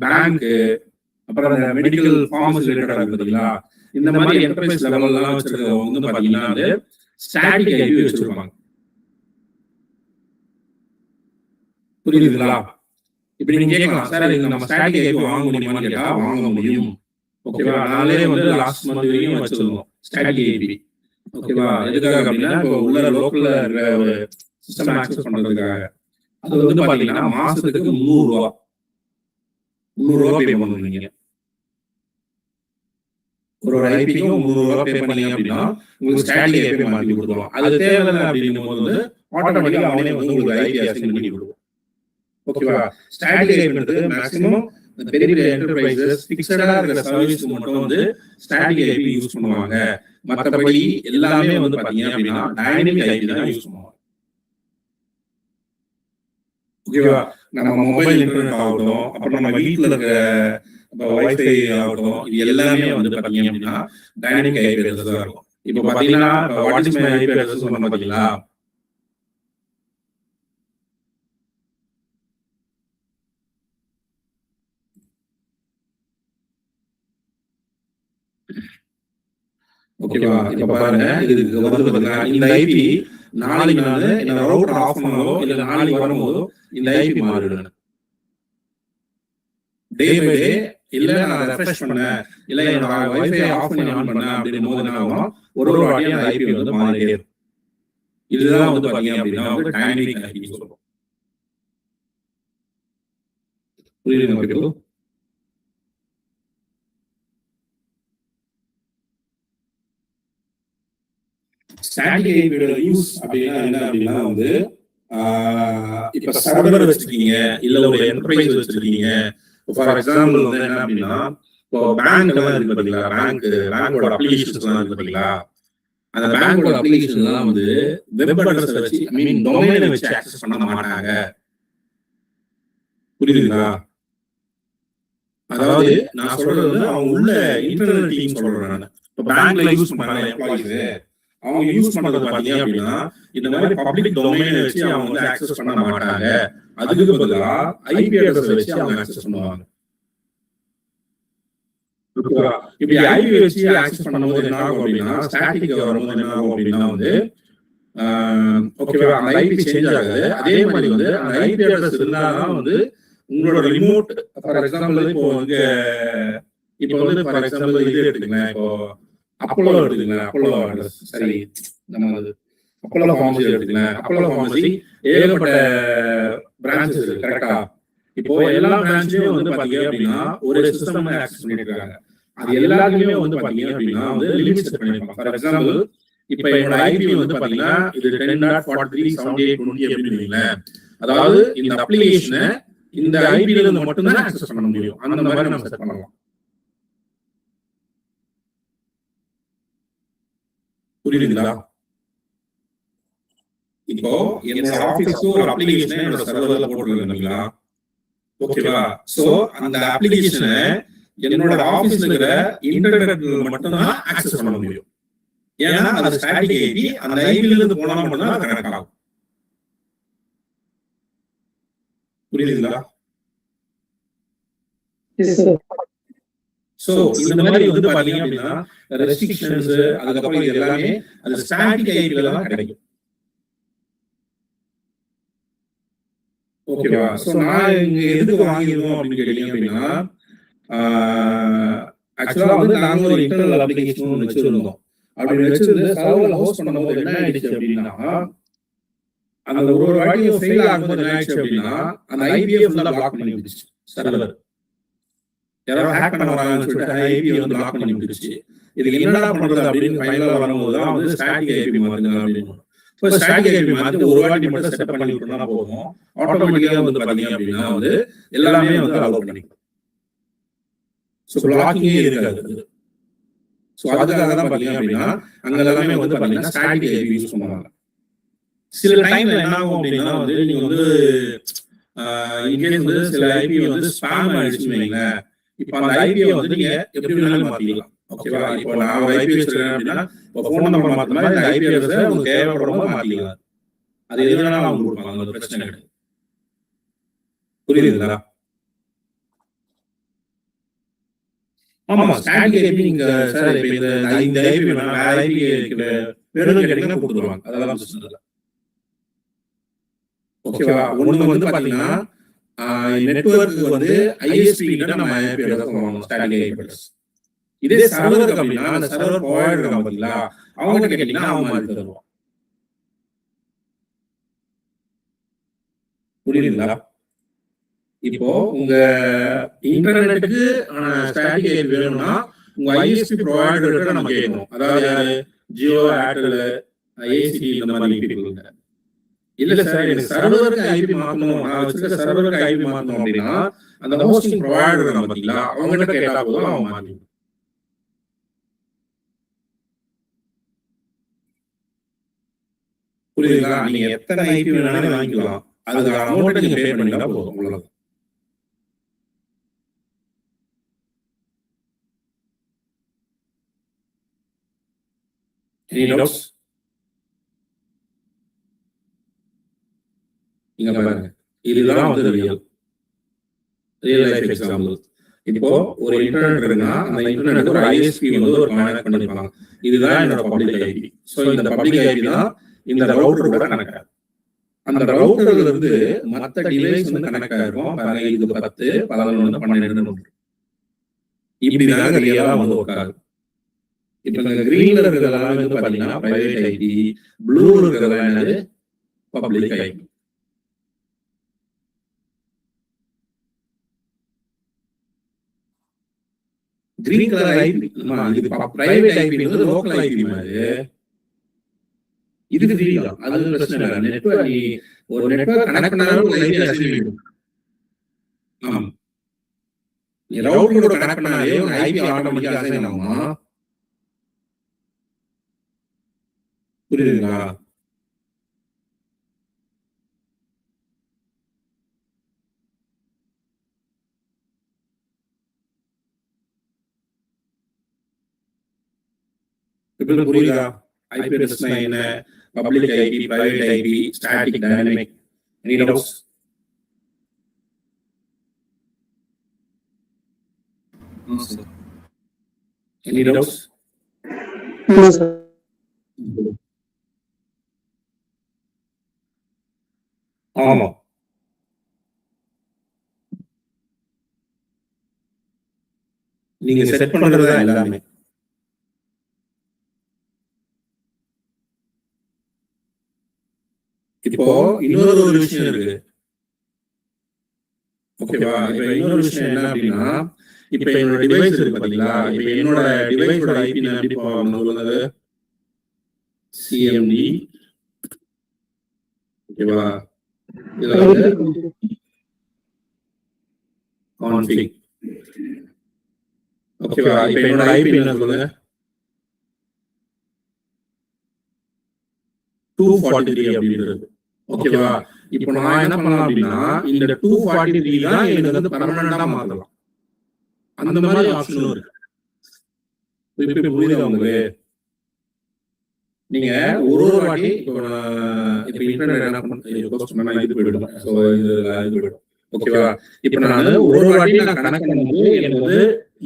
Speaker 1: bank, அப்புறம் அந்த மெடிக்கல் ஃபார்மசி ரிலேட்டடா இருக்கு பாத்தீங்களா, இந்த மாதிரி என்டர்பிரைஸ் லெவல்லாம் வச்சிருக்கவங்க வந்து பாத்தீங்கன்னா வந்து ஸ்டாட்டிக் ஐபி வச்சிருப்பாங்க. புரியுதுங்களா? இப்படி நீங்க கேட்கலாம், சார் இது நம்ம ஸ்டாட்டிக் ஐபி வாங்க முடியுமான்னு கேட்டா வாங்க முடியும். ஓகேவா? நாளே வந்து லாஸ்ட் மந்த் வரைக்கும் வச்சிருந்தோம் ஸ்டாட்டிக் ஐபி. ஓகேவா? எதுக்காக அப்படின்னா இப்போ உள்ள லோக்கல்ல இருக்கிற ஒரு சிஸ்டம் ஆக்சஸ் பண்றதுக்காக. அது வந்து பாத்தீங்கன்னா மாசத்துக்கு 300 ரூபா பே பண்ணணும். நீங்க ஒரு ஐபிக்கும் 300 ரூபா பே பண்ணீங்க அப்படின்னா உங்களுக்கு ஸ்டாட்டிக் ஐபி மாத்தி கொடுத்துருவோம். அது தேவையில்லை அப்படிங்கும் போது வந்து ஆட்டோமேட்டிக்கா அவனே வந்து உங்களுக்கு ஐபி அசைன் பண்ணி கொடுக்கும். ஓகேவா? ஸ்டாட்டிக் ஐபின்றது மேக்ஸிமம் பெரிய பெரிய என்டர்பிரைசஸ் ஃபிக்ஸடா இருக்கிற சர்வீஸ் மட்டும் வந்து ஸ்டாட்டிக் ஐபி யூஸ் பண்ணுவாங்க. மற்றபடி எல்லாமே வந்து பாத்தீங்க அப்படின்னா டைனமிக் ஐபி தான் யூஸ் பண்ணுவாங்க. ஓகேவா? நம்ம மொபைல் இன்டர்நெட் ஆகட்டும், அப்புறம் நம்ம வீட்டுல இருக்கிற வைஃபை ஆகட்டும், இது எல்லாமே வந்து பாத்தீங்க அப்படின்னா டைனமிக் ஐபி அட்ரஸ் தான் இருக்கும். இப்போ பாத்தீங்கன்னா what is my IP address சொன்ன பாத்தீங்களா, ஓகேவா? இப்ப பாருங்க, இதுக்கு வந்து பாத்தீங்கன்னா இந்த ஐபி நாளைக்கு நான் என்ன ரவுட்டர் ஆஃப் பண்ணாலோ இல்ல நாளைக்கு வரும்போதோ இந்த ஐபி மாறிடுங்க. டே பை டே இல்ல நான் ரெஃப்ரெஷ் பண்ணேன், இல்ல என்னோட வைஃபை ஆஃப் பண்ணி ஆன் பண்ணேன் அப்படின் போது என்ன ஆகும், ஒரு வாட்டியும் அந்த ஐபி வந்து மாறிட்டே இருக்கும். இதுதான் வந்து பாத்தீங்க அப்படின்னா வந்து டைனமிக் ஐபி சொல்றோம். புரியுதுங்க people? ஸ்டாட்டிக் ஐபியோட யூஸ் அப்படின்னா என்ன அப்படின்னா வந்து இப்ப சர்வர் வச்சிருக்கீங்க, இல்ல ஒரு என்டர்பிரைஸ் வச்சிருக்கீங்க. ஃபார் எக்ஸாம்பிள் வந்து என்ன அப்படின்னா இப்போ பேங்க் எல்லாம் இருக்கு பாத்தீங்களா, பேங்கோட அப்ளிகேஷன்ஸ் எல்லாம் இருக்கு பாத்தீங்களா, அந்த பேங்கோட அப்ளிகேஷன் எல்லாம் வந்து வெப் அட்ரஸ் வச்சு ஐ மீன் டொமைனை வச்சு ஆக்சஸ் பண்ண மாட்டாங்க. புரியுதுங்களா? அதாவது நான் சொல்றது வந்து அவங்க உள்ள இன்டர்னல் டீம் சொல்றேன் நான். இப்போ பேங்க்ல யூஸ் பண்றாங்க எம்ப்ளாயிஸ், அவங்க யூஸ் பண்றது பாத்தீங்க அப்படின்னா இந்த மாதிரி பப்ளிக் டொமைனை வச்சு அவங்க வந்து ஆக்சஸ் பண்ண மாட்டாங்க. அதுக்கு பதிலா ஐபி அட்ரஸ் வச்சு அவங்க ஆக்சஸ் பண்ணுவாங்க. இப்படி ஐபி வச்சு ஆக்சஸ் பண்ணும்போது என்ன ஆகும் அப்படின்னா ஸ்டாட்டிக் வரும்போது என்ன ஆகும் அப்படின்னா வந்து ஓகேவா, அந்த ஐபி சேஞ்ச் ஆகுது. அதே மாதிரி வந்து அந்த ஐபி அட்ரஸ் இருந்தாதான் வந்து உங்களோட ரிமோட், ஃபார் எக்ஸாம்பிள் இப்போ வந்து ஃபார் எக்ஸாம்பிள் இது எடுத்துக்கலாம், இப்போ அப்போலோ எடுத்துக்கலாம், அப்போலோ அட்ரஸ் சரி, நம்ம அப்போலோ ஃபார்மசி எடுத்துக்கலாம். அப்போலோ ஃபார்மசி ஏகப்பட்ட பிரான்ச்சஸ் இருக்கு கரெக்டா. இப்போ எல்லா பிரான்ச்லயும் வந்து பாத்தீங்க அப்படின்னா ஒரு சிஸ்டம் ஆக்சஸ் பண்ணிட்டு இருக்காங்க. அது எல்லாத்துலயுமே வந்து பாத்தீங்க அப்படின்னா வந்து லிமிட் செட் பண்ணிருப்பாங்க. ஃபார் எக்ஸாம்பிள் இப்ப என்னோட ஐபி வந்து பாத்தீங்கன்னா இது 10.43.78.20 அப்படின்னு, அதாவது இந்த அப்ளிகேஷனை இந்த ஐபில இருந்து மட்டும்தான் ஆக்சஸ் பண்ண முடியும். அந்த மாதிரி நம்ம செட் பண்ணலாம். புரியுதுங்களா? இப்போ என்னோட ஆபீஸ்க்கு ஒரு அப்ளிகேஷனை என்னோட சர்வர்ல போட்டுருக்கீங்களா, ஓகேவா? சோ அந்த அப்ளிகேஷனை என்னோட ஆபீஸ்ல இருக்கிற இன்டர்நெட்ல மட்டும்தான் ஆக்சஸ் பண்ண முடியும். ஏன்னா அது ஸ்டாட்டிக் ஐபி, அந்த ஐபில இருந்து போனா மட்டும் தான் அது கனெக்ட் ஆகும். புரியுதுங்களா? சோ இந்த மாதிரி வந்து பாத்தீங்க அப்படின்னா ரெஸ்ட்ரிக்ஷன்ஸ் அதுக்கப்புறம் இது எல்லாமே அது ஸ்டாட்டிக் ஐபில தான் கிடைக்கும். ஓகேவா? சோ நான் இங்க எதுக்கு வாங்கிருக்கோம் அப்படின்னு கேட்டீங்க அப்படின்னா ஆக்சுவலா வந்து நாங்க ஒரு இன்டர்னல் அப்ளிகேஷன் வச்சிருந்தோம். அப்படி வச்சிருந்து சர்வர்ல ஹோஸ்ட் பண்ணும்போது என்ன ஆயிடுச்சு அப்படின்னா அந்த ஒரு வாட்டியும் ஃபெயில் ஆகும்போது என்ன ஆயிடுச்சு அப்படின்னா அந்த ஐபியை ஃபுல்லா பிளாக் பண்ணி விட்டுச்சு சர்வர். யாரோ ஹேக் பண்ண வராங்கன்னு சொல்லிட்டு ஐபியை வந்து பிளாக் பண்ணி விட்டுச்சு. இதுக்கு என்னடா பண்றது அப்படின்னு ஃபைனலா வரும்போது தான் வந்து ஸ்டாட்டிக் ஐபி மாத்துங்க அப்படின்னு. ஸோ ஸ்டாட்டிக் ஐபி மாத்தி ஒரு வாட்டி மட்டும் செட்டப் பண்ணி விட்டோம்னா போதும், ஆட்டோமேட்டிக்கா வந்து பாத்தீங்க அப்படின்னா வந்து எல்லாமே வந்து அலோவ் பண்ணிக்கும். ஸோ பிளாக்கிங்கே இருக்காது. ஸோ அதுக்காக தான் பாத்தீங்க அப்படின்னா அங்க எல்லாமே வந்து பாத்தீங்கன்னா ஸ்டாட்டிக் ஐபி யூஸ் பண்ணுவாங்க. சில டைம்ல என்ன ஆகும் அப்படின்னா வந்து நீங்க வந்து இன்கேஸ் வந்து சில ஐபி வந்து ஸ்பாம் ஆயிடுச்சுன்னு வைங்களேன், இப்போ அந்த ஐபியை வந்து நீங்க எப்படி வேணாலும் மாத்திக்கலாம். ஓகேவா? இப்போ நான் ஒரு ஐபி வச்சிருக்கேன் அப்படின்னா இப்போ ஃபோன் நம்பர் மாத்தினா இந்த ஐபி அட்ரஸை உங்களுக்கு தேவைப்படும் போது மாத்திக்கலாம். அது எது வேணாலும் அவங்க கொடுப்பாங்க, அது பிரச்சனை கிடையாது. புரியுதுங்களா? ஆமா, ஸ்டாட்டிக் ஐபி நீங்க சார் இப்போ இந்த ஐபி வேணாம் வேற ஐபி வேணும்னு கேட்டீங்கன்னா கொடுத்துருவாங்க, அதெல்லாம் பிரச்சனை இல்லை. ஓகேவா? ஒண்ணு வந்து பாத்தீங்கன்னா நெட்வொர்க்கு வந்து ஐஎஸ்பி கிட்ட நம்ம ஐபி அட்ரஸ் வாங்கணும், ஸ்டாட்டிக் ஐபி அட்ரஸ். இதே சர்வருக்கு அப்படின்னா அந்த சர்வர் ப்ரொவைடர் இருக்காங்க பாத்தீங்களா, அவங்க கிட்ட கேட்டீங்கன்னா அவங்க மாதிரி தருவாங்க. புரியுதுங்களா? இப்போ உங்க இன்டர்நெட்டுக்கு ஸ்டாட்டிக் ஐபி வேணும்னா உங்க ஐஎஸ்பி ப்ரொவைடர் நம்ம கேட்கணும். அதாவது யாரு? ஜியோ, ஏர்டெல், ஐஎஸ்பி இந்த மாதிரி பீப்புளுங்க. இல்ல சார் எனக்கு சர்வருக்கு ஐபி மாத்தணும், நான் வச்சிருக்க சர்வருக்கு ஐபி மாத்தணும் அப்படின்னா அந்த ஹோஸ்டிங் ப்ரொவைடர் நம்ம பாத்தீங்களா அவங்க கிட்ட கேட்டா போதும், அவங்க மாத்தி. புரியுதுங்களா? நீங்க எத்தனை ஐபி வேணாலும் வாங்கிக்கலாம், அதுக்கான அமௌண்ட் நீங்க பே பண்ணிட்டா போதும், அவ்வளவுதான். Any doubts? இங்க பாருங்க, இதுதான் வந்து ரியல் லைஃப் எக்ஸாம்பிள். இப்போ ஒரு இன்டர்நெட் இருக்குன்னா அந்த இன்டர்நெட் ஒரு ஐஎஸ்பி வந்து ஒரு கனெக்ட் பண்ணிருப்பாங்க. இதுதான் என்னோட பப்ளிக் ஐபி. ஸோ இந்த பப்ளிக் ஐபி தான் இந்த ரவுட்டர் கூட கனெக்ட் ஆகும். அந்த ரவுட்டர்ல இருந்து மற்ற டிவைஸ் வந்து கனெக்ட் ஆயிருக்கும். பாருங்க, இது 10, 11, 12 இப்படிதாங்க ரியலா வந்து ஒர்க் ஆகும். இப்ப இந்த கிரீன்ல இருக்கிறதெல்லாம் வந்து பாத்தீங்கன்னா பிரைவேட் ஐபி, ப்ளூல இருக்கிறதெல்லாம் என்னது? Public IP. Green colour IP இது பிரைவேட் ஐபி வந்து லோக்கல் ஐபி மாதிரி. இதுக்கு தெரியும், அது பிரச்சனை இல்லை. நெட்வொர்க் ஒரு நெட்வொர்க் கனெக்ட் பண்ணாலும் ஒரு ஐபி அசைன் பண்ணிடும். ஆமா, நீ ரவுட்டர் கூட கனெக்ட் பண்ணாலே ஒரு ஐபி ஆட்டோமேட்டிக்கா அசைன் ஆகுமா? புரியுதுங்களா? இப்போ புரியுதா? ஐபி அட்ரஸ்னா என்ன, public IP, private IP, static, dynamic. Any doubts? Any doubts? ஆமா, நீங்க செட் பண்றதா எல்லாமே. இப்போ இன்னொரு ஒரு விஷயம் இருக்கு. ஓகேவா? இப்ப இன்னொரு விஷயம் என்ன அப்படின்னா, இப்ப என்னோட டிவைஸ் இருக்கு பாத்தீங்களா, இப்ப என்னோட டிவைஸோட ஐபி நான் எப்படி சொல்லுங்க, சிஎம்டி. ஓகேவா? இதுல வந்து கான்ஃபிக். ஓகேவா? இப்ப என்னோட ஐபி என்ன சொல்லுங்க, 243 அப்படின்றது. ஓகேவா? இப்போ நான் என்ன பண்ணலாம் அப்படின்னா இந்த 243 தான் எனக்கு வந்து பெர்மனண்டா மாத்தலாம். அந்த மாதிரி ஆப்ஷனும் இருக்கு. புரியுதா உங்களுக்கு? நீங்க ஒரு வாட்டி இப்போ இன்டர்நெட் என்ன பண்ண இது போயிடும். ஸோ இது போயிடும். ஓகேவா? இப்போ நான் ஒரு வாட்டி கனெக்ட் பண்ணும்போது எனக்கு வந்து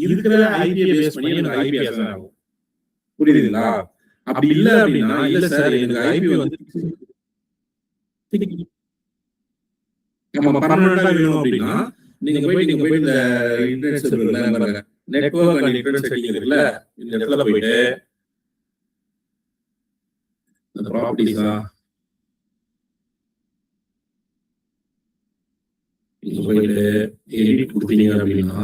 Speaker 1: இருக்கிற ஐபியை பேஸ் பண்ணி எனக்கு ஐபி அசைன் ஆகும். புரியுதுங்களா? அப்படி இல்லை அப்படின்னா இல்ல சார் எனக்கு ஐபி வந்து நம்ம பர்மனண்டா வேணும் அப்படின்னா நீங்க போயிட்டு இந்த இன்டர்நெட் சர்வர்ல நெட்வொர்க் அண்ட் இன்டர்நெட் செட்டிங் இருக்குல்ல, இந்த இடத்துல போயிட்டு இந்த ப்ராப்பர்ட்டிஸா இங்க போயிட்டு எடிட் கொடுத்தீங்க அப்படின்னா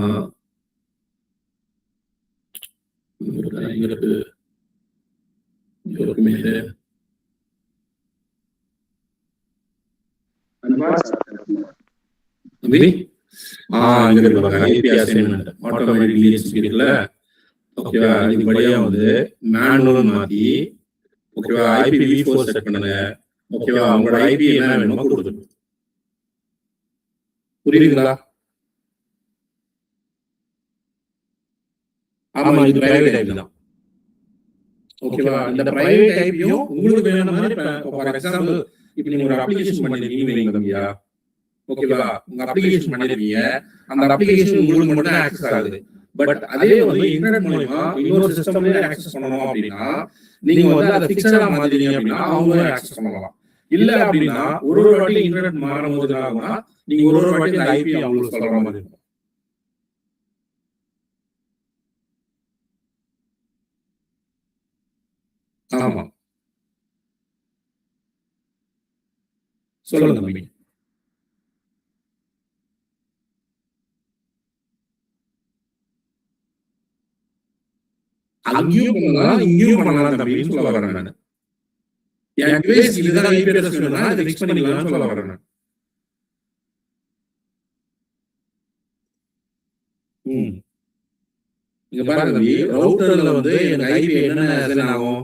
Speaker 1: இது வழியா வந்து மேனுவல் மாத்தி ஓகேவா IPv4 செட் பண்ணுங்க. ஓகேவா? உங்களோட ஐபி என்ன வேணுமோ கொடுத்துருங்க. புரியுதுங்களா? ஆமா, இது பிரைவேட் ஐபி தான். ஓகேவா? இந்த பிரைவேட் ஐபியும் உங்களுக்கு வேணும் மாதிரி ஃபார் எக்ஸாம்பிள் இப்போ நீங்க ஒரு அப்ளிகேஷன் பண்ணிருக்கீங்க தம்பியா, ஓகேவா? உங்க அப்ளிகேஷன் பண்ணிருக்கீங்க, அந்த அப்ளிகேஷன் உங்களுக்கு மட்டும் தான் ஆக்சஸ் ஆகுது. பட் அதே வந்து இன்டர்நெட் மூலமா இன்னொரு சிஸ்டம்ல ஆக்சஸ் பண்ணணும் அப்படின்னா நீங்க வந்து அதை பிக்சரா மாத்திட்டீங்க அப்படின்னா அவங்களும் ஆக்சஸ் பண்ணலாம். இல்ல அப்படின்னா ஒரு வாட்டி இன்டர்நெட் மாறும் போது ஆகும்னா நீங்க ஒரு வாட்டி அந்த ஐபி அவங்களுக்கு சொல்ற மாதிரி இருக்கும். ஆமா, சொல்லுங்க தம்பி. அங்கேயும் பண்ணலாம் இங்கேயும் பண்ணலாம் தம்பின்னு சொல்ல வரேன் நான். என் டிவைஸ் இதுதான் ஐபி அட்ரஸ் வேணும்னா அதை ஃபிக்ஸ் பண்ணிக்கலாம்னு சொல்ல வரேன் நான். இங்க பாருங்க தம்பி, ரவுட்டர்ல வந்து எனக்கு ஐபி என்னென்ன அசைன் ஆகும்?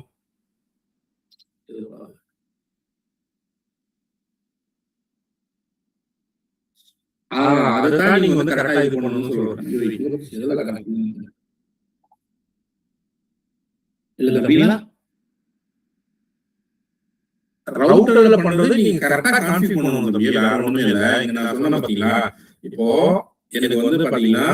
Speaker 1: அதுதான் நீங்க வந்து கரெக்டா இது பண்ணணும்னு சொல்றேன். இல்ல தம்பிங்களா, ரவுட்டர்ல பண்றது நீங்க கரெக்டா கான்ஃபிகர் பண்ணணும் தம்பி. வேற ஒண்ணுமே இல்ல. இங்க நான் சொன்ன பாத்தீங்களா, இப்போ எனக்கு வந்து பாத்தீங்கன்னா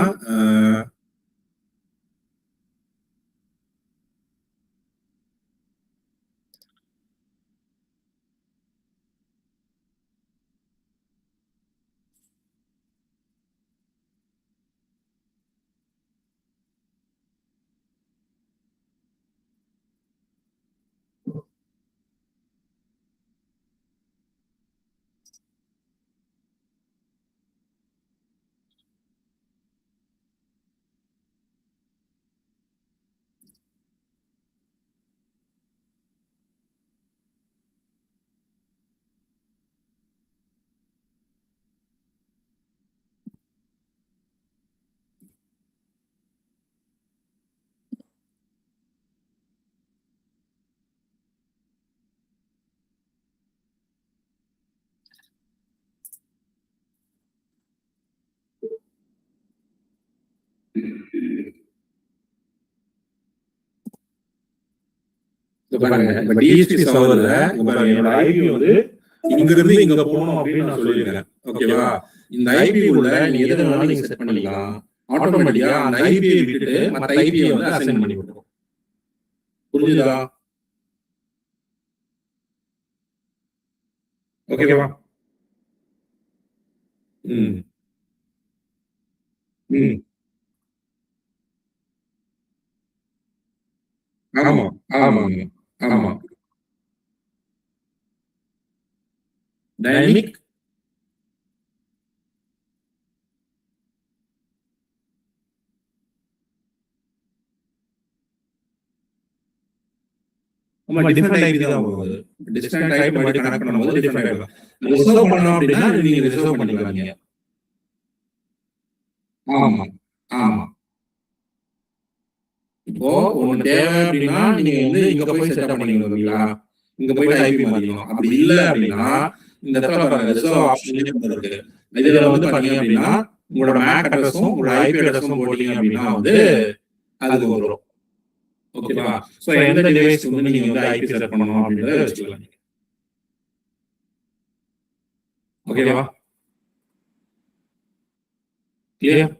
Speaker 1: டிஎஸ்பி சர்வர்ல என்னோட ஐபி வந்து இங்க இருந்து இங்க போகணும் அப்படின்னு நான் சொல்லியிருக்கேன். ஓகேவா? இந்த ஐபி உள்ள நீ எது வேணாலும் நீங்க செட் பண்ணிக்கலாம். ஆட்டோமேட்டிக்கா அந்த ஐபியை விட்டுட்டு மற்ற ஐபியை வந்து அசைன் பண்ணி விட்டுரும். புரிஞ்சுதா? ஓகேவா? ஆமா ஆமா ஆமா. டைனமிக் டிஃபரெண்ட் ஐபி தான் வருது. டிஸ்டன்ட் ஐபி மாதிரி கனெக்ட் பண்ணும்போது டிஃபரெண்ட் ஐபி. ரிசர்வ் பண்ணனும் அப்படினா நீங்க ரிசர்வ் பண்ணிக்கலாம் நீங்க. ஆமா ஆமா. இப்போ உங்களுக்கு தேவை அப்படின்னா நீங்க வந்து இங்க போய் செட்டப் பண்ணிக்கணுங்களா, இங்க போய் ஐபி மாத்திக்கணும். அப்படி இல்ல அப்படின்னா இந்த இடத்துல பாருங்க ரிசர்வ் ஆப்ஷன் இருக்கு. இதுல வந்து பாத்தீங்க அப்படின்னா உங்களோட மேக் அட்ரஸும் உங்களோட ஐபி அட்ரஸும் போட்டீங்க அப்படின்னா வந்து அது வரும். ஓகேவா? ஸோ எந்த டிவைஸ்க்கு வந்து நீங்க வந்து ஐபி செட் பண்ணணும் அப்படின்றத வச்சுக்கலாம். ஓகேவா? கிளியர்?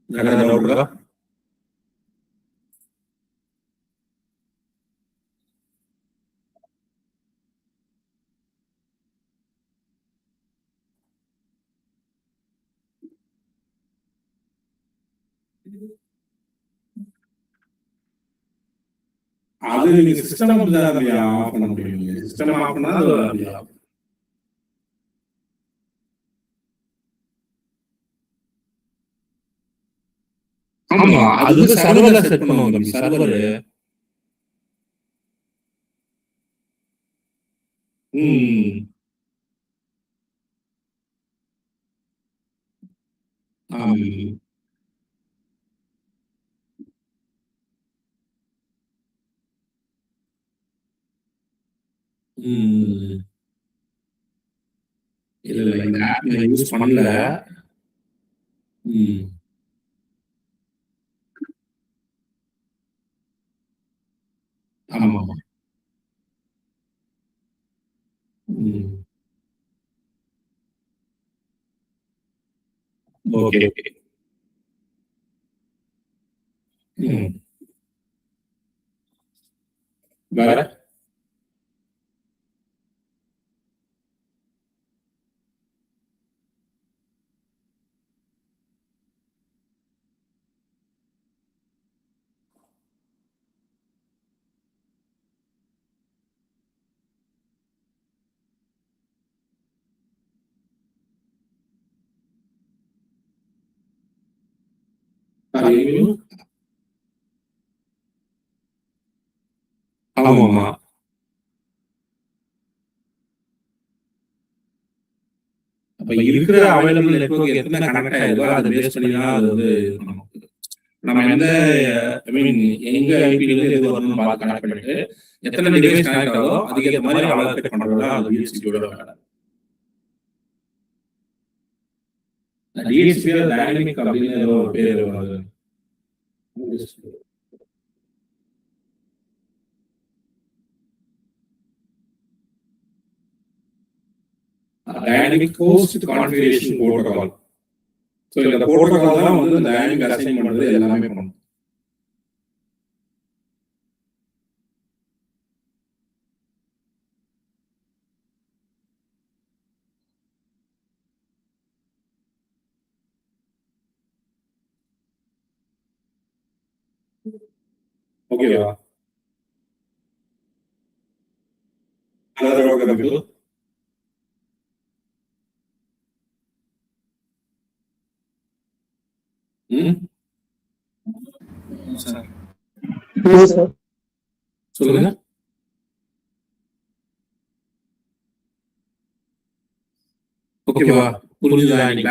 Speaker 1: வேற ஏதாவது டவுட் இருக்கா? அது நீங்க சிஸ்டம் ஆஃப் தான் ஆஃப் பண்ண முடியும். சிஸ்டம் ஆஃப் பண்ணா அது அப்படியா? ஆமா, அது சர்வர்ல செட் பண்ணுவோம் தம்பி. சர்வர் இல்ல இந்த ஆப் நான் யூஸ் பண்ணல. ஆமா ஆமா. Okay okay. வேற ஆமாமா. அப்ப இருக்கிற அவைலபிள் நெட்வொர்க் எத்தனை கனெக்ட் ஆயிருக்கோ அதை பேஸ் பண்ணி தான் அது வந்து நம்ம எந்த ஐ மீன் எங்க ஐபில இருந்து எது வரணும்னு பார்த்து கனெக்ட் பண்ணிட்டு எத்தனை டிவைஸ் கனெக்ட் ஆகுதோ அதுக்கு ஏற்ற மாதிரி அலோகேட் பண்றது தான் அது டிஎஸ்சிபியோட வேலை. டிஎஸ்சிபி டைனமிக் அப்படின்னு ஏதோ ஒரு பேர் வருது. Dynamic host configuration protocol. So இந்த புரோட்டோகால் தான் வந்து இந்த டைனமிக் அசைன் பண்றது எல்லாமே பண்ணும். ஓகேவா? சொல்லுங்க. ஓகேவா? புரிஞ்சுதா?